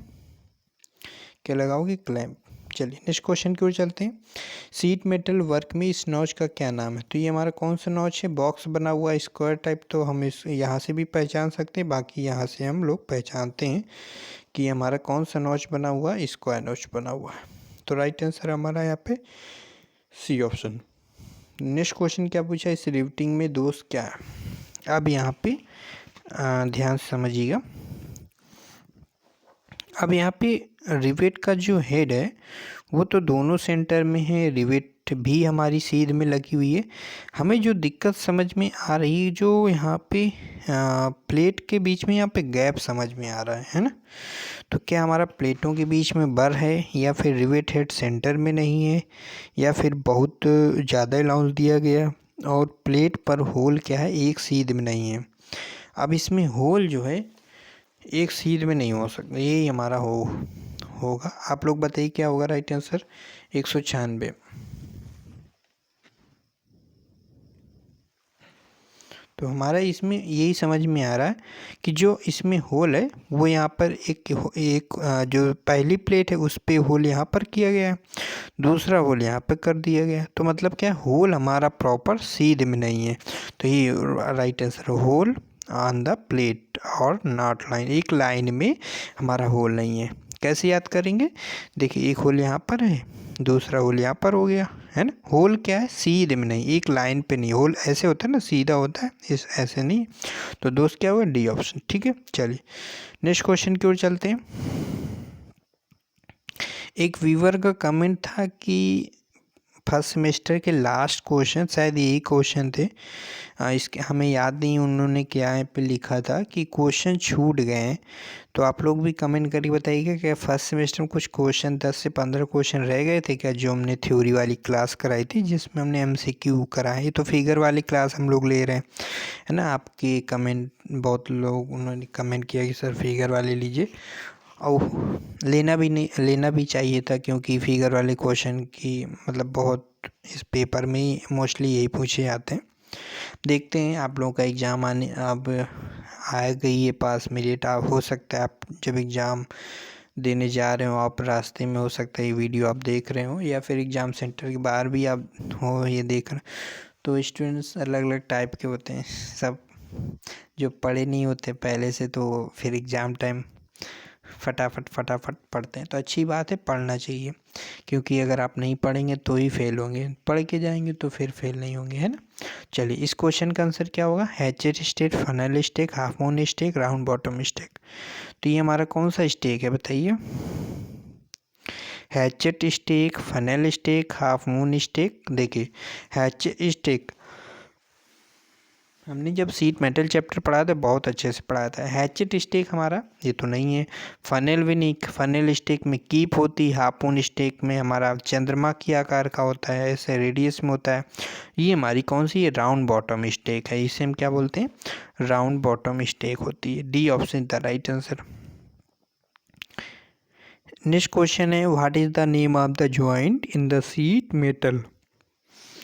[SPEAKER 1] क्या लगाओगे, क्लैंप। चलिए नेक्स्ट क्वेश्चन की ओर चलते हैं। सीट मेटल वर्क में इस नॉच का क्या नाम है। तो ये हमारा कौन सा नॉच है, बॉक्स बना हुआ स्क्वायर टाइप, तो हम इस यहाँ से भी पहचान सकते हैं, बाकी यहाँ से हम लोग पहचानते हैं कि हमारा कौन सा नॉच बना हुआ है, स्क्वायर नॉच बना हुआ है। तो राइट आंसर हमारा यहाँ पे सी ऑप्शन। नेक्स्ट क्वेश्चन क्या पूछा, इस रिवेटिंग में दोष क्या है। अब यहाँ पे ध्यान से समझिएगा, अब यहाँ पे रिवेट का जो हेड है वो तो दोनों सेंटर में है, रिवेट भी हमारी सीध में लगी हुई है। हमें जो दिक्कत समझ में आ रही है, जो यहाँ पे प्लेट के बीच में यहाँ पे गैप समझ में आ रहा है ना। तो क्या हमारा प्लेटों के बीच में बर है, या फिर रिवेट हेड सेंटर में नहीं है, या फिर बहुत ज़्यादा अलाउंस दिया गया, और प्लेट पर होल क्या है, एक सीध में नहीं है। अब इसमें होल जो है एक सीध में नहीं हो सकता, यही हमारा होगा। आप लोग बताइए क्या होगा राइट आंसर। 196। तो हमारा इसमें यही समझ में आ रहा है कि जो इसमें होल है वो यहाँ पर एक जो पहली प्लेट है उस पे होल यहाँ पर किया गया है, दूसरा होल यहाँ पर कर दिया गया है। तो मतलब क्या, होल हमारा प्रॉपर सीध में नहीं है। तो ये right answer, hole on the plate और नॉट लाइन, एक लाइन में हमारा होल नहीं है। कैसे याद करेंगे, देखिए एक होल यहाँ पर है, दूसरा होल यहाँ पर हो गया, है ना। होल क्या है, सीधे में नहीं, एक लाइन पे नहीं। होल ऐसे होता है ना, सीधा होता है, इस ऐसे नहीं। तो दोस्त क्या होगा, डी ऑप्शन। ठीक है, चलिए नेक्स्ट क्वेश्चन की ओर चलते हैं। एक व्यूवर का कमेंट था कि फर्स्ट सेमेस्टर के लास्ट क्वेश्चन, शायद यही क्वेश्चन थे, इसके हमें याद नहीं उन्होंने क्या यहाँ पे लिखा था कि क्वेश्चन छूट गए हैं। तो आप लोग भी कमेंट करके बताइएगा क्या फर्स्ट सेमेस्टर में कुछ क्वेश्चन 10 से 15 क्वेश्चन रह गए थे क्या, जो हमने थ्योरी वाली क्लास कराई थी जिसमें हमने एमसीक्यू कराए। तो फिगर वाली क्लास हम लोग ले रहे हैं, है ना। आपके कमेंट, बहुत लोग उन्होंने कमेंट किया कि सर फिगर वाले लीजिए, और लेना भी चाहिए था, क्योंकि फिगर वाले क्वेश्चन की मतलब बहुत इस पेपर में ही मोस्टली यही पूछे जाते हैं। देखते हैं, आप लोगों का एग्ज़ाम आने अब आ गई है पास में डेट। आप हो सकता है आप जब एग्ज़ाम देने जा रहे हो, आप रास्ते में हो सकता है ये वीडियो आप देख रहे हो, या फिर एग्ज़ाम सेंटर के बाहर भी आप हो ये देख रहे हो। तो स्टूडेंट्स अलग अलग टाइप के होते हैं, सब जो पढ़े नहीं होते पहले से, तो फिर एग्ज़ाम टाइम फटाफट पढ़ते हैं। तो अच्छी बात है, पढ़ना चाहिए, क्योंकि अगर आप नहीं पढ़ेंगे तो ही फेल होंगे, पढ़ के जाएंगे तो फिर फेल नहीं होंगे, है ना। चलिए इस क्वेश्चन का आंसर क्या होगा, hatchet stake, funnel stake, half moon stake, round bottom stake. तो ये हमारा कौन सा स्टेक है बताइए। Hatchet stake, funnel stake, half moon stake. देखिए हैचेट स्टेक हमने जब सीट मेटल चैप्टर पढ़ा था बहुत अच्छे से पढ़ाया था। हैचेट स्टेक हमारा ये तो नहीं है। फनेल भी नहीं, फनेल स्टेक में कीप होती, हार्पून स्टेक में हमारा चंद्रमा की आकार का होता है, ऐसे रेडियस में होता है। ये हमारी कौन सी है, राउंड बॉटम स्टेक है, इसे हम क्या बोलते हैं, राउंड बॉटम स्टेक होती है। D option the right answer. Next question है, what is the name of the joint in the sheet metal.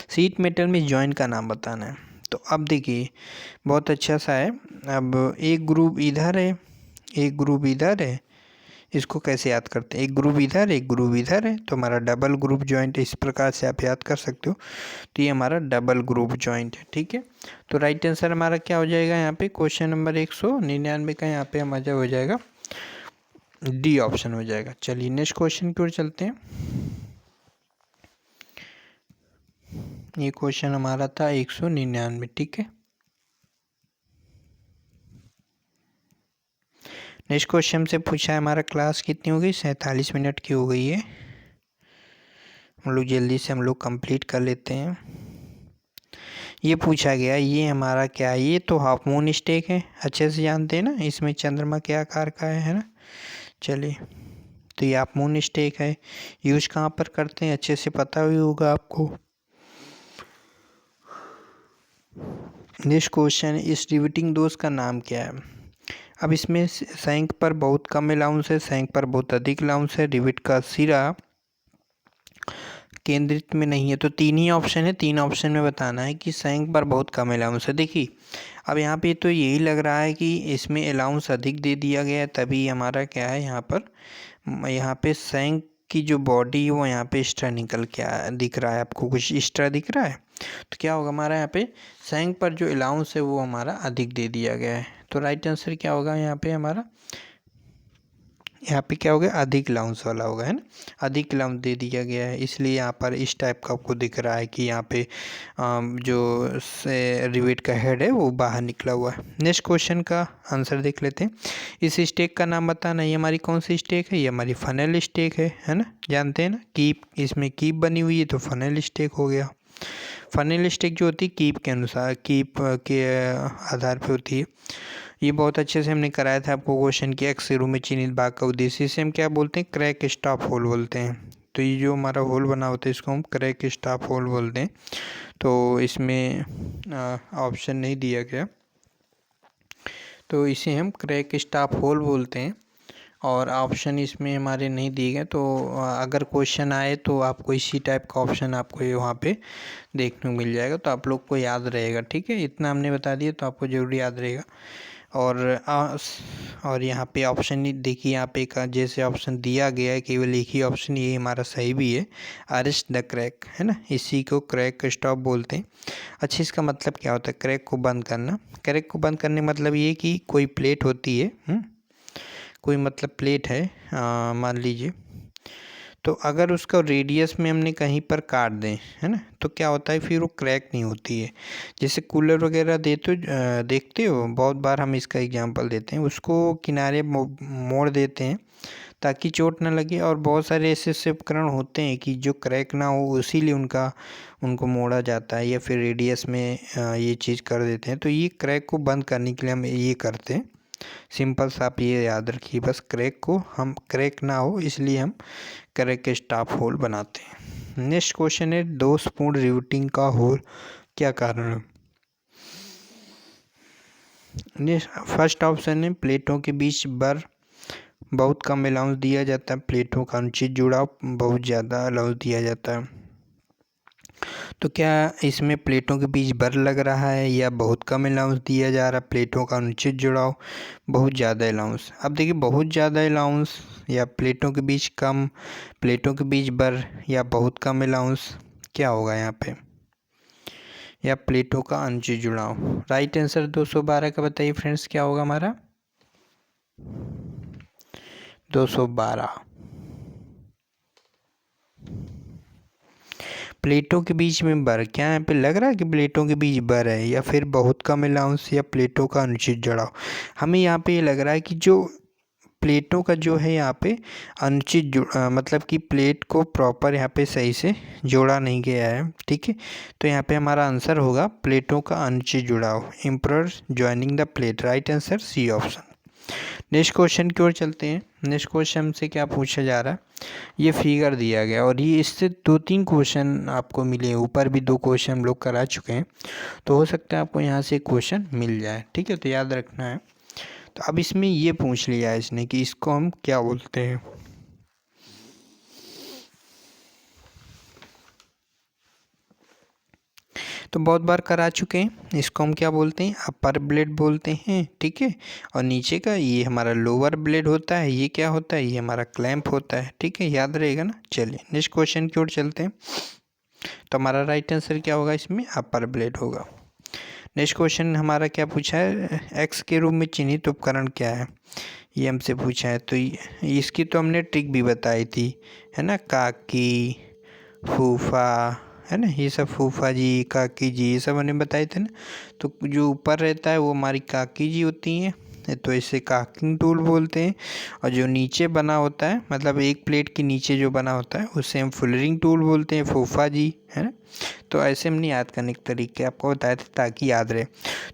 [SPEAKER 1] Sheet metal में जॉइंट का नाम बताना है। तो अब देखिए बहुत अच्छा सा है। अब एक ग्रुप इधर है, एक ग्रुप इधर है, इसको कैसे याद करते हैं, एक ग्रुप इधर एक ग्रुप इधर है, तो हमारा डबल ग्रुप जॉइंट, इस प्रकार से आप याद कर सकते हो। तो ये हमारा डबल ग्रुप जॉइंट है, ठीक है। तो राइट आंसर हमारा क्या हो जाएगा यहाँ पे, क्वेश्चन नंबर 199 का यहाँ पे हमारा हो जाएगा डी ऑप्शन हो जाएगा। चलिए नेक्स्ट क्वेश्चन की ओर चलते हैं। ये क्वेश्चन हमारा था 199, ठीक है। नेक्स्ट क्वेश्चन से पूछा है हमारा क्लास कितनी हो गई, 47 मिनट की हो गई है। हम लोग जल्दी से कंप्लीट कर लेते हैं। ये पूछा गया, ये हमारा क्या है, ये तो हाफ मून स्टेक है, अच्छे से जानते हैं ना, इसमें चंद्रमा के आकार का है ना। चलिए तो ये हाफ मून स्टेक है, यूज कहाँ पर करते हैं अच्छे से पता ही होगा आपको। नेक्स्ट क्वेश्चन, इस रिवेटिंग दोष का नाम क्या है। अब इसमें सैंक पर बहुत कम अलाउंस है, सैंक पर बहुत अधिक अलाउंस है, रिवेट का सिरा केंद्रित में नहीं है। तो तीन ही ऑप्शन है, तीन ऑप्शन में बताना है कि सैंक पर बहुत कम अलाउंस है। देखिए अब यहाँ पे तो यही लग रहा है कि इसमें अलाउंस अधिक दे दिया गया है, तभी हमारा क्या है यहाँ पे सैंक की जो बॉडी है वो यहाँ पे एक्स्ट्रा निकल के दिख रहा है। आपको कुछ एक्स्ट्रा दिख रहा है, तो क्या होगा हमारा यहाँ पे सैंक पर जो अलाउंस है वो हमारा अधिक दे दिया गया है। तो राइट आंसर क्या होगा यहाँ पे हमारा यहाँ पे क्या हो गया, अधिक अलाउंस वाला होगा, है ना, अधिक अलाउंस दे दिया गया है, इसलिए यहाँ पर इस टाइप का आपको दिख रहा है कि यहाँ पे जो रिवेट का हेड है वो बाहर निकला हुआ है। नेक्स्ट क्वेश्चन का आंसर देख लेते हैं। इस स्टेक का नाम बताना। ये हमारी कौन सी स्टेक है, ये हमारी फनेल स्टेक है ना, जानते हैं ना, कीप, इसमें कीप बनी हुई है तो फनेल स्टेक हो गया। फनेल स्टेक जो होती है कीप के अनुसार, कीप के आधार पे होती है। ये बहुत अच्छे से हमने कराया था आपको क्वेश्चन की, एक्स के रूप में चिन्हित भाग का उद्देश्य, इसे हम क्या बोलते हैं, क्रैक स्टॉप होल बोलते हैं। तो ये जो हमारा होल बना होता है इसको हम क्रैक स्टॉप होल बोलते हैं। तो इसमें ऑप्शन नहीं दिया गया, तो इसे हम क्रैक स्टॉप होल बोलते हैं, और ऑप्शन इसमें हमारे नहीं दिए गए। तो अगर क्वेश्चन आए तो आपको इसी टाइप का ऑप्शन आपको वहाँ पे देखने को मिल जाएगा, तो आप लोग को याद रहेगा, ठीक है, इतना हमने बता दिया तो आपको ज़रूर याद रहेगा। और यहाँ पे ऑप्शन देखिए, यहाँ पे का जैसे ऑप्शन दिया गया है केवल एक ही ऑप्शन, ये हमारा सही भी है, अरेस्ट द क्रैक, है ना, इसी को क्रैक स्टॉप बोलते हैं। अच्छा, इसका मतलब क्या होता है, क्रैक को बंद करना। क्रैक को बंद करने मतलब ये कि कोई प्लेट होती है, कोई मतलब प्लेट है, मान लीजिए, तो अगर उसका रेडियस में हमने कहीं पर काट दें, है ना, तो क्या होता है, फिर वो क्रैक नहीं होती है। जैसे कूलर वगैरह देखते हो, बहुत बार हम इसका एग्जांपल देते हैं, उसको किनारे मोड़ देते हैं ताकि चोट ना लगे, और बहुत सारे ऐसे उपकरण होते हैं कि जो क्रैक ना हो, इसीलिए उनको मोड़ा जाता है, या फिर रेडियस में ये चीज़ कर देते हैं। तो ये क्रैक को बंद करने के लिए हम ये करते हैं। सिंपल सा आप ये याद रखिए, बस क्रैक ना हो इसलिए हम क्रैक स्टॉप होल बनाते हैं। नेक्स्ट क्वेश्चन है, दोषपूर्ण रिवेटिंग का होल क्या कारण है। फर्स्ट ऑप्शन है, प्लेटों के बीच बहुत कम अलाउंस दिया जाता है, प्लेटों का अनुचित जुड़ाव बहुत ज़्यादा अलाउंस दिया जाता है। तो क्या इसमें प्लेटों के बीच बर लग रहा है, या बहुत कम अलाउंस दिया जा रहा है, प्लेटों का अनुचित जुड़ाव बहुत ज़्यादा अलाउंस। अब देखिए, बहुत ज़्यादा अलाउंस या प्लेटों के बीच कम, प्लेटों के बीच बर या बहुत कम अलाउंस, क्या होगा यहाँ पे, या प्लेटों का अनुचित जुड़ाव। राइट आंसर 212 का बताइए फ्रेंड्स, क्या होगा हमारा 212। प्लेटों के बीच में बर, क्या यहाँ पे लग रहा है कि प्लेटों के बीच बर है, या फिर बहुत कम अलाउंस, या प्लेटों का अनुचित जुड़ाव। हमें यहाँ पे ये लग रहा है कि जो प्लेटों का जो है यहाँ पे अनुचित मतलब कि प्लेट को प्रॉपर यहाँ पे सही से जोड़ा नहीं गया है, ठीक है। तो यहाँ पे हमारा आंसर होगा प्लेटों का अनुचित जुड़ाव, improper joining the plate. Right answer C option. Next question की ओर चलते हैं। नेक्स्ट क्वेश्चन से क्या पूछा जा रहा है, ये फिगर दिया गया, और ये इससे 2-3 क्वेश्चन आपको मिले, ऊपर भी 2 क्वेश्चन हम लोग करा चुके हैं, तो हो सकता है आपको यहाँ से क्वेश्चन मिल जाए, ठीक है, तो याद रखना है। तो अब इसमें ये पूछ लिया है इसने कि इसको हम क्या बोलते हैं, तो बहुत बार करा चुके हैं। इसको हम क्या बोलते हैं, अपर ब्लेड बोलते हैं, ठीक है, और नीचे का ये हमारा लोअर ब्लेड होता है, ये क्या होता है, ये हमारा क्लैंप होता है, ठीक है, याद रहेगा ना। चलिए नेक्स्ट क्वेश्चन की ओर चलते हैं। तो हमारा राइट आंसर क्या होगा, इसमें अपर ब्लेड होगा। नेक्स्ट क्वेश्चन हमारा क्या पूछा है, एक्स के रूप में चिन्हित उपकरण क्या है, ये हमसे पूछा है। तो इसकी तो हमने ट्रिक भी बताई थी, है ना, काकी, फूफा, है ना, ये सब फूफा जी, काकी जी, ये सब हमने बताए थे ना। तो जो ऊपर रहता है वो हमारी काकी जी होती हैं, तो इसे काकिंग टूल बोलते हैं, और जो नीचे बना होता है, मतलब एक प्लेट के नीचे जो बना होता है उसे हम फुलरिंग टूल बोलते हैं, फूफा जी, है ना। तो ऐसे हमने याद करने के तरीके आपको बताए थे ताकि याद रहे।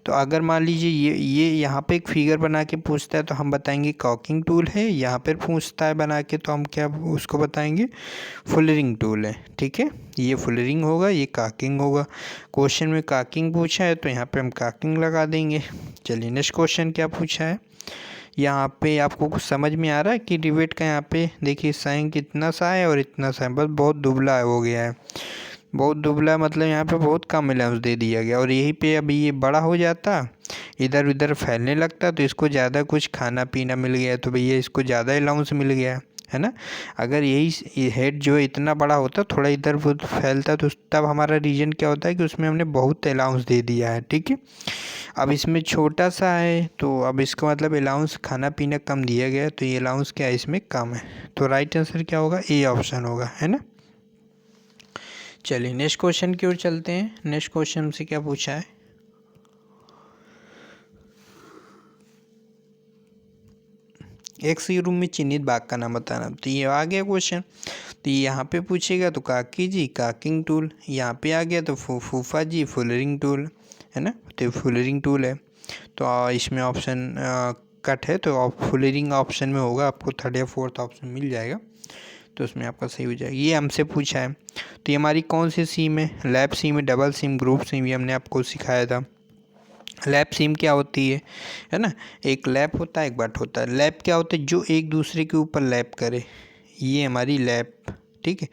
[SPEAKER 1] तो अगर मान लीजिए ये यहाँ पे एक फिगर बना के पूछता है तो हम बताएंगे कॉकिंग टूल है, यहाँ पर पूछता है बना के तो हम क्या उसको बताएंगे, फुलरिंग टूल है, ठीक है। ये फुलरिंग होगा, ये काकिंग होगा। क्वेश्चन में काकिंग पूछा है तो यहाँ पे हम काकिंग लगा देंगे। चलिए नेक्स्ट क्वेश्चन क्या पूछा है, यहाँ पे आपको कुछ समझ में आ रहा है कि रिवेट का यहाँ पे देखिए साइन कितना सा है और इतना सा है, बस बहुत दुबला हो गया है, बहुत दुबला मतलब यहाँ पे बहुत कम अलाउंस दे दिया गया, और यहीं पे अभी ये बड़ा हो जाता, इधर उधर फैलने लगता, तो इसको ज़्यादा कुछ खाना पीना मिल गया, तो भैया इसको ज़्यादा अलाउंस मिल गया, है ना। अगर यही हेड जो है इतना बड़ा होता, थोड़ा इधर उधर फैलता, तो तब हमारा रीजन क्या होता है कि उसमें हमने बहुत अलाउंस दे दिया है, ठीक है। अब इसमें छोटा सा है तो अब इसका मतलब अलाउंस खाना पीना कम दिया गया, तो ये अलाउंस क्या है, इसमें कम है। तो राइट आंसर क्या होगा, ए ऑप्शन होगा, है ना। चलिए नेक्स्ट क्वेश्चन की ओर चलते हैं। नेक्स्ट क्वेश्चन से क्या पूछा है, एक सी रूम में चिन्हित बाग का नाम बताना। तो ये आ गया क्वेश्चन। तो यहाँ पे पूछेगा तो काकी जी काकिंग टूल, यहाँ पे आ गया तो फूफा जी फुलरिंग टूल, है ना। तो फुलरिंग टूल है, तो इसमें ऑप्शन कट है, तो फुलरिंग ऑप्शन में होगा, आपको थर्ड या फोर्थ ऑप्शन मिल जाएगा, तो उसमें आपका सही हो जाएगा। ये हमसे पूछा है। तो ये हमारी कौन सी सिम है, लैब सिम है, डबल सिम, ग्रुप सिम, ये हमने आपको सिखाया था। लैब सिम क्या होती है ना, एक लैब होता है एक बट होता है। लैब क्या होता है, जो एक दूसरे के ऊपर लैब करे, ये हमारी लैब, ठीक है।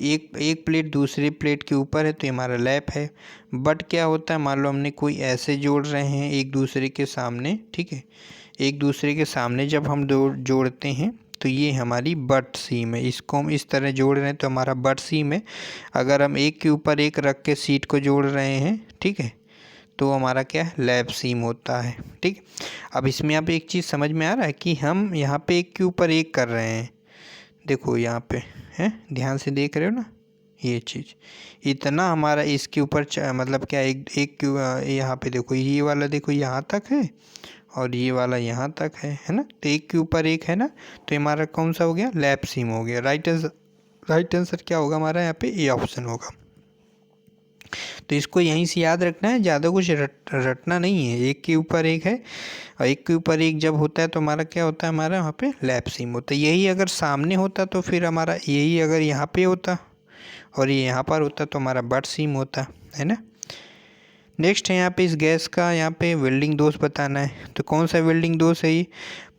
[SPEAKER 1] एक प्लेट दूसरी प्लेट के ऊपर है तो ये हमारा लैब है। बट क्या होता है, मान लो हमने कोई ऐसे जोड़ रहे हैं एक दूसरे के सामने, ठीक है, एक दूसरे के सामने जब हम जोड़ते हैं तो ये हमारी बट सीम है। इसको हम इस तरह जोड़ रहे हैं तो हमारा बट सीम है। अगर हम एक के ऊपर एक रख के सीट को जोड़ रहे हैं, ठीक है, तो हमारा क्या है, लैब सीम होता है, ठीक। अब इसमें आप एक चीज़ समझ में आ रहा है कि हम यहाँ पे एक के ऊपर एक कर रहे हैं, देखो यहाँ पे है, ध्यान से देख रहे हो ना, ये चीज़ इतना हमारा इसके ऊपर मतलब क्या एक यहाँ पे देखो, ये वाला देखो यहाँ तक है और ये वाला यहाँ तक है ना। तो एक के ऊपर एक है ना, तो हमारा कौन सा हो गया, लैब सीम हो गया। राइट आंसर क्या होगा हमारा यहाँ पे, ए ऑप्शन होगा। तो इसको यहीं से याद रखना है, ज़्यादा कुछ रटना नहीं है। एक के ऊपर एक है और एक के ऊपर एक जब होता है तो हमारा क्या होता है, हमारा वहाँ पे लैब सीम होता है। यही अगर सामने होता तो फिर हमारा यही अगर यहाँ पे होता और ये यहाँ पर होता तो हमारा बट सीम होता, है ना। नेक्स्ट है यहाँ पे इस गैस का यहाँ पे वेल्डिंग दोष बताना है। तो कौन सा वेल्डिंग दोष है ये,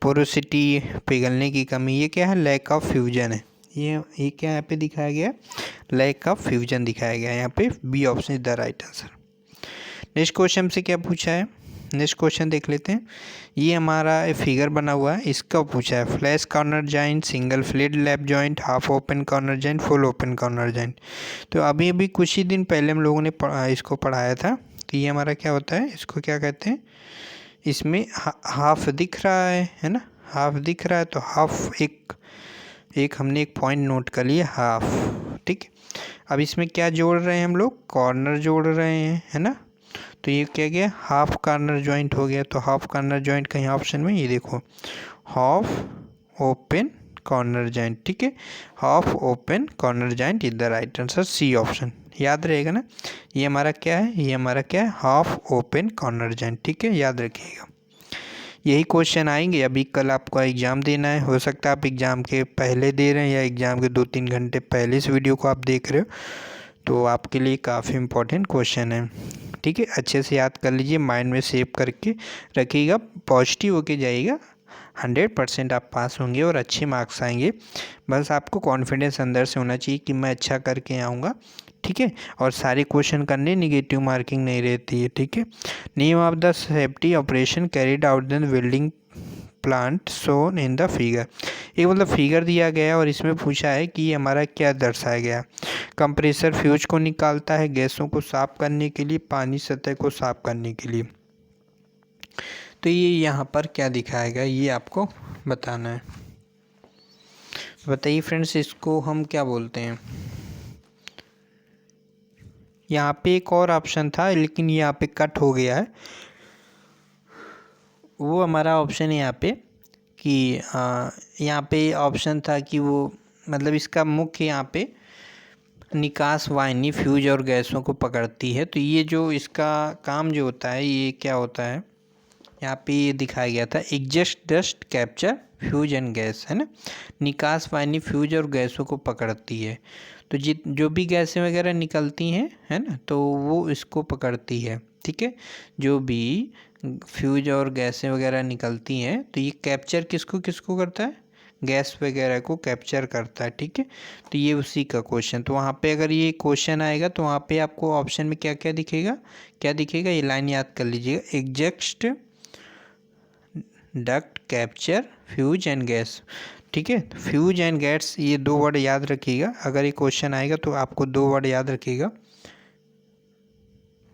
[SPEAKER 1] पोरोसिटी, पिघलने की कमी, ये क्या है, लैक ऑफ फ्यूजन है। ये क्या यहाँ पे दिखाया गया, लैक ऑफ फ्यूजन दिखाया गया है। यहाँ पे B option is the right answer. Next question से क्या पूछा है, नेक्स्ट क्वेश्चन देख लेते हैं। ये हमारा फिगर बना हुआ है, इसका पूछा है flash corner joint, single flat lap joint, half open corner joint, full open corner joint. तो अभी कुछ ही दिन पहले हम लोगों ने इसको पढ़ाया था। तो ये हमारा क्या होता है, इसको क्या कहते हैं, इसमें हाफ दिख रहा है ना, हाफ दिख रहा है तो हाफ एक हमने एक पॉइंट नोट कर लिया, हाफ, ठीक। अब इसमें क्या जोड़ रहे हैं हम लोग, कॉर्नर जोड़ रहे हैं, है ना। तो ये क्या गया, हाफ कॉर्नर जॉइंट हो गया। तो हाफ कॉर्नर जॉइंट कहीं ऑप्शन में, ये देखो हाफ ओपन कॉर्नर जॉइंट, ठीक है, half open corner joint is the right answer, C option याद रहेगा ना। ये हमारा क्या है, ये हमारा क्या है, हाफ ओपन कॉर्नर जॉइंट, ठीक है, याद रखिएगा। यही क्वेश्चन आएंगे। अभी कल आपको एग्ज़ाम देना है, हो सकता है आप एग्ज़ाम के पहले दे रहे हैं या एग्ज़ाम के 2-3 घंटे पहले इस वीडियो को आप देख रहे हो, तो आपके लिए काफ़ी इम्पोर्टेंट क्वेश्चन है, ठीक है। अच्छे से याद कर लीजिए, माइंड में सेव करके रखिएगा, पॉजिटिव होके जाइएगा, 100% आप पास होंगे और अच्छे मार्क्स आएंगे। बस आपको कॉन्फिडेंस अंदर से होना चाहिए कि मैं अच्छा करके आऊँगा, ठीक है। और सारे क्वेश्चन करने, निगेटिव मार्किंग नहीं रहती है, ठीक है। Name of the safety operation carried out the welding plant shown in the figure. एक मतलब फिगर दिया गया और इसमें पूछा है कि ये हमारा क्या दर्शाया गया, कंप्रेसर फ्यूज को निकालता है गैसों को साफ करने के लिए, पानी सतह को साफ करने के लिए। तो ये यहाँ पर क्या दिखाया गया, ये आपको बताना है। बताइए फ्रेंड्स, इसको हम क्या बोलते हैं। यहाँ पे एक और ऑप्शन था लेकिन यहाँ पे कट हो गया है। वो हमारा ऑप्शन है यहाँ पे कि यहाँ पे ऑप्शन था कि वो मतलब इसका मुख्य यहाँ पे निकास वाहिनी फ्यूज और गैसों को पकड़ती है। तो ये जो इसका काम जो होता है, ये क्या होता है, यहाँ पे ये दिखाया गया था, exhaust dust capture fuse and gas, है ना। निकास वाहिनी फ्यूज और गैसों को पकड़ती है। तो जो भी गैसें वगैरह निकलती हैं, है ना, तो वो इसको पकड़ती है, ठीक है। जो भी फ्यूज और गैसें वगैरह निकलती हैं तो ये कैप्चर किसको करता है, गैस वगैरह को कैप्चर करता है, ठीक है। तो ये उसी का क्वेश्चन, तो वहाँ पे अगर ये क्वेश्चन आएगा तो वहाँ पे आपको ऑप्शन में क्या क्या दिखेगा, ये लाइन याद कर लीजिएगा, exhaust duct capture fuse and gas, ठीक है। फ्यूज एंड गैस, ये 2 वर्ड याद रखिएगा। अगर ये क्वेश्चन आएगा तो आपको 2 वर्ड याद रखिएगा,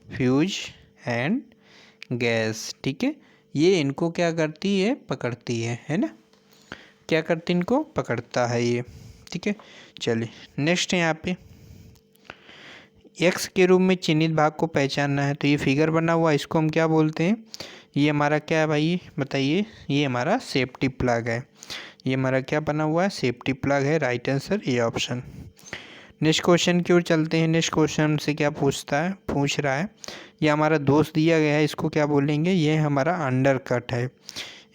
[SPEAKER 1] फ्यूज एंड गैस, ठीक है। ये इनको क्या करती है, पकड़ती है ना, क्या करती इनको, पकड़ता है ये, ठीक है। चलिए नेक्स्ट यहाँ पे एक्स के रूप में चिन्हित भाग को पहचानना है। तो ये फिगर बना हुआ, इसको हम क्या बोलते हैं, ये हमारा क्या है भाई, बताइए। ये हमारा सेफ्टी प्लग है। ये हमारा क्या बना हुआ है, सेफ्टी प्लग है। राइट आंसर ये ऑप्शन। नेक्स्ट क्वेश्चन की ओर चलते हैं। नेक्स्ट क्वेश्चन से क्या पूछ रहा है, ये हमारा दोस्त दिया गया है, इसको क्या बोलेंगे, ये हमारा अंडर कट है।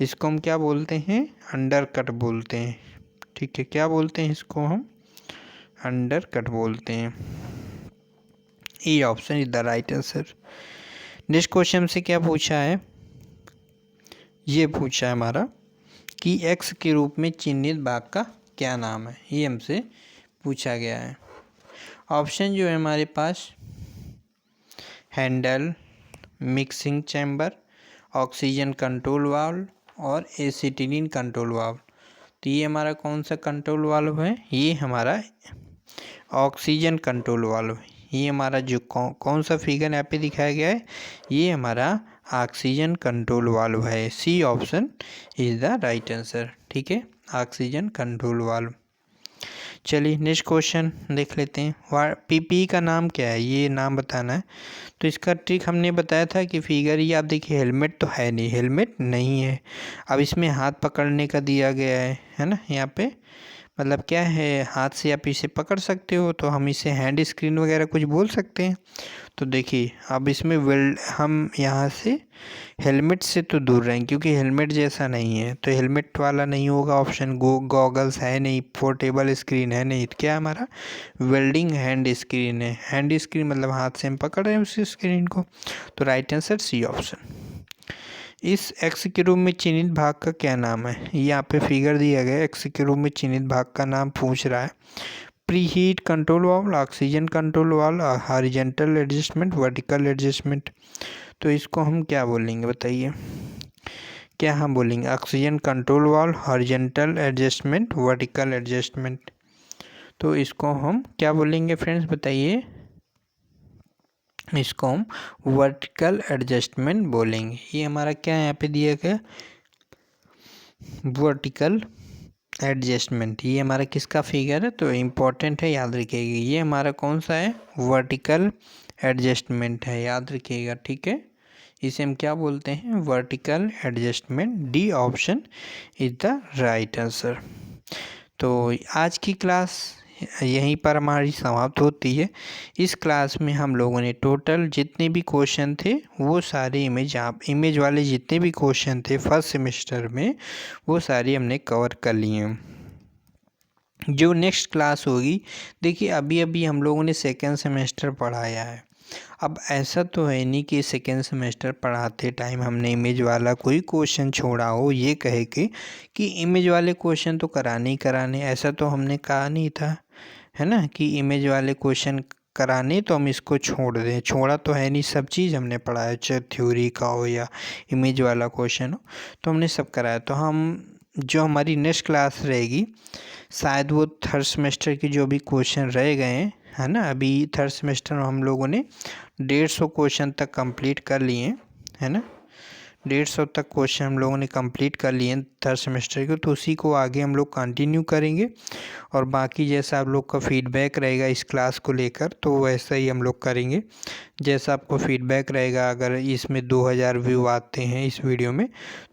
[SPEAKER 1] इसको हम क्या बोलते हैं, अंडर कट बोलते हैं, ठीक है। क्या बोलते हैं इसको हम, अंडर कट बोलते हैं। A option is the right answer. Next question से क्या पूछा है, ये पूछा है हमारा कि एक्स के रूप में चिन्हित भाग का क्या नाम है, ये हमसे पूछा गया है। ऑप्शन जो है हमारे पास, handle, mixing chamber, oxygen control valve और एसिटिलीन कंट्रोल वाल्व। तो ये हमारा कौन सा कंट्रोल वाल्व है, ये हमारा ऑक्सीजन कंट्रोल वाल्व है। ये हमारा जो कौन सा फिगर यहाँ पे दिखाया गया है, ये हमारा ऑक्सीजन कंट्रोल वाल्व है। C option is the right answer, ठीक है, ऑक्सीजन कंट्रोल वाल्व। चलिए नेक्स्ट क्वेश्चन देख लेते हैं। पीपी का नाम क्या है, ये नाम बताना है। तो इसका ट्रिक हमने बताया था कि फिगर ये आप देखिए, हेलमेट तो है नहीं, हेलमेट नहीं है। अब इसमें हाथ पकड़ने का दिया गया है ना, यहाँ पे मतलब क्या है, हाथ से आप इसे पकड़ सकते हो, तो हम इसे हैंड स्क्रीन वगैरह कुछ बोल सकते हैं। तो देखिए अब इसमें हम यहाँ से हेलमेट से तो दूर रहें, क्योंकि हेलमेट जैसा नहीं है, तो हेलमेट वाला नहीं होगा ऑप्शन। गॉगल्स है नहीं, पोर्टेबल स्क्रीन है नहीं, तो क्या हमारा वेल्डिंग हैंड स्क्रीन है। हैंड स्क्रीन मतलब हाथ से हम पकड़ रहे हैं उस स्क्रीन को। तो राइट आंसर सी ऑप्शन। इस एक्स के रूप में चिन्हित भाग का क्या नाम है, यहाँ पे फिगर दिया गया है, एक्स के रूप में चिन्हित भाग का नाम पूछ रहा है। Pre heat control valve, oxygen control valve, horizontal adjustment, vertical adjustment. तो इसको हम क्या बोलेंगे बताइए, क्या हम बोलेंगे, oxygen control valve, horizontal adjustment, vertical adjustment. तो इसको हम क्या बोलेंगे फ्रेंड्स बताइए, इसको हम वर्टिकल एडजस्टमेंट बोलेंगे। ये हमारा क्या है यहाँ पे दिया गया, वर्टिकल एडजस्टमेंट। ये हमारा किसका फिगर है, तो इम्पोर्टेंट है, याद रखिएगा। ये हमारा कौन सा है, वर्टिकल एडजस्टमेंट है, याद रखिएगा, ठीक है। इसे हम क्या बोलते हैं, vertical adjustment. D option is the right answer. तो आज की क्लास यहीं पर हमारी समाप्त होती है। इस क्लास में हम लोगों ने टोटल जितने भी क्वेश्चन थे वो सारे इमेज वाले जितने भी क्वेश्चन थे फर्स्ट सेमेस्टर में, वो सारे हमने कवर कर लिए हैं। जो नेक्स्ट क्लास होगी, देखिए अभी अभी हम लोगों ने सेकेंड सेमेस्टर पढ़ाया है। अब ऐसा तो है नहीं कि सेकेंड सेमेस्टर पढ़ाते टाइम हमने इमेज वाला कोई क्वेश्चन छोड़ा हो, ये कहे कि इमेज वाले क्वेश्चन तो कराने ही कराने, ऐसा तो हमने कहा नहीं था, है ना, कि इमेज वाले क्वेश्चन कराने तो हम इसको छोड़ दें। छोड़ा तो है नहीं, सब चीज़ हमने पढ़ाया, चाहे थ्योरी का हो या इमेज वाला क्वेश्चन हो, तो हमने सब कराया। तो हम जो हमारी नेक्स्ट क्लास रहेगी, शायद वो थर्ड सेमेस्टर की जो भी क्वेश्चन रह गए हैं, है ना, अभी थर्ड सेमेस्टर में हम लोगों ने 150 क्वेश्चन तक कंप्लीट कर लिए, है ना, 150 तक क्वेश्चन हम लोगों ने कंप्लीट कर लिए थर्ड सेमेस्टर के। तो उसी को आगे हम लोग कंटिन्यू करेंगे, और बाकी जैसा आप लोग का फीडबैक रहेगा इस क्लास को लेकर, तो वैसा ही हम लोग करेंगे। जैसा आपको फीडबैक रहेगा, अगर इसमें 2000 व्यू आते हैं इस वीडियो में,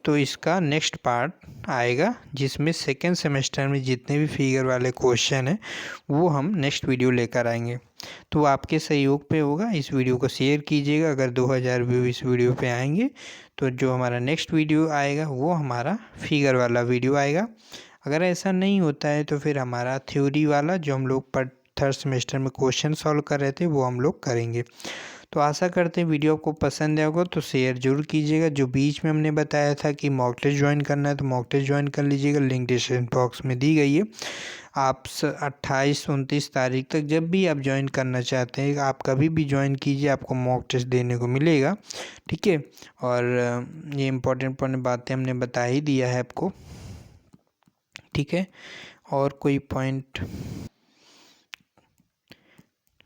[SPEAKER 1] तो इसका नेक्स्ट पार्ट आएगा, जिसमें सेकेंड सेमेस्टर में जितने भी फिगर वाले क्वेश्चन हैं वो हम नेक्स्ट वीडियो लेकर आएंगे। तो आपके सहयोग पे होगा, इस वीडियो को शेयर कीजिएगा। अगर 2000 व्यू इस वीडियो पे आएंगे, तो जो हमारा नेक्स्ट वीडियो आएगा वो हमारा फिगर वाला वीडियो आएगा। अगर ऐसा नहीं होता है तो फिर हमारा थ्योरी वाला, जो हम लोग पर थर्ड सेमेस्टर में क्वेश्चन सॉल्व कर रहे थे, वो हम लोग करेंगे। तो आशा करते हैं वीडियो आपको पसंद आया होगा, तो शेयर जरूर कीजिएगा। जो बीच में हमने बताया था कि मॉक टेस्ट ज्वाइन करना है, तो मॉक टेस्ट ज्वाइन कर लीजिएगा, लिंक डिस्क्रिप्शन बॉक्स में दी गई है। आप 28-29 तारीख तक जब भी आप ज्वाइन करना चाहते हैं, आप कभी भी ज्वाइन कीजिए, आपको मॉक टेस्ट देने को मिलेगा, ठीक है। और ये इम्पोर्टेंट बातें हमने बता ही दिया है आपको, ठीक है। और कोई पॉइंट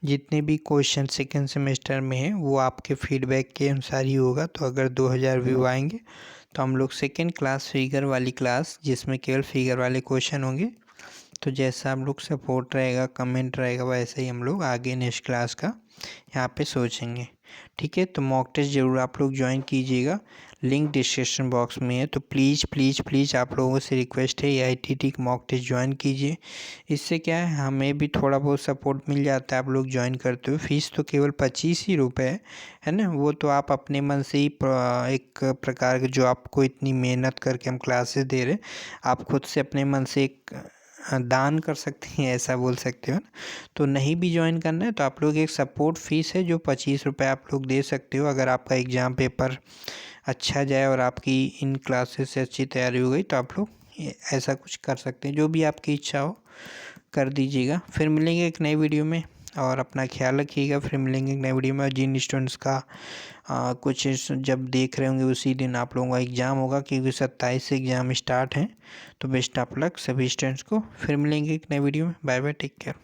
[SPEAKER 1] जितने भी क्वेश्चन सेकेंड सेमेस्टर में हैं वो आपके फीडबैक के अनुसार ही होगा। तो अगर 2000 व्यू आएंगे तो हम लोग सेकेंड क्लास फिगर वाली क्लास, जिसमें केवल फिगर वाले क्वेश्चन होंगे, तो जैसा आप लोग सपोर्ट रहेगा, कमेंट रहेगा, वैसे ही हम लोग आगे नेक्स्ट क्लास का यहाँ पे सोचेंगे। ठीक है, तो मॉक टेस्ट ज़रूर आप लोग ज्वाइन कीजिएगा, लिंक डिस्क्रिप्शन बॉक्स में है। तो प्लीज़ प्लीज़ प्लीज़ आप लोगों से रिक्वेस्ट है, AITT मॉक टेस्ट ज्वाइन कीजिए। इससे क्या है, हमें भी थोड़ा बहुत सपोर्ट मिल जाता है। आप लोग ज्वाइन करते हो, फीस तो केवल 25 ही रुपये है ना। वो तो आप अपने मन से ही एक प्रकार के, जो आपको इतनी मेहनत करके हम क्लासेस दे रहे हैं, आप खुद से अपने मन से एक दान कर सकते हैं, ऐसा बोल सकते हो ना। तो नहीं भी ज्वाइन करना है तो आप लोग एक सपोर्ट फीस है जो 25 रुपये आप लोग दे सकते हो। अगर आपका एग्ज़ाम पेपर अच्छा जाए और आपकी इन क्लासेस से अच्छी तैयारी हो गई तो आप लोग ऐसा कुछ कर सकते हैं। जो भी आपकी इच्छा हो कर दीजिएगा। फिर मिलेंगे एक नई वीडियो में, और अपना ख्याल रखिएगा। फिर मिलेंगे एक नई वीडियो में। जिन स्टूडेंट्स का कुछ जब देख रहे होंगे उसी दिन आप लोगों का एग्ज़ाम होगा, क्योंकि 27 से एग्ज़ाम स्टार्ट हैं। तो बेस्ट ऑफ लक सभी स्टूडेंट्स को। फिर मिलेंगे एक नई वीडियो में। Bye bye, take care.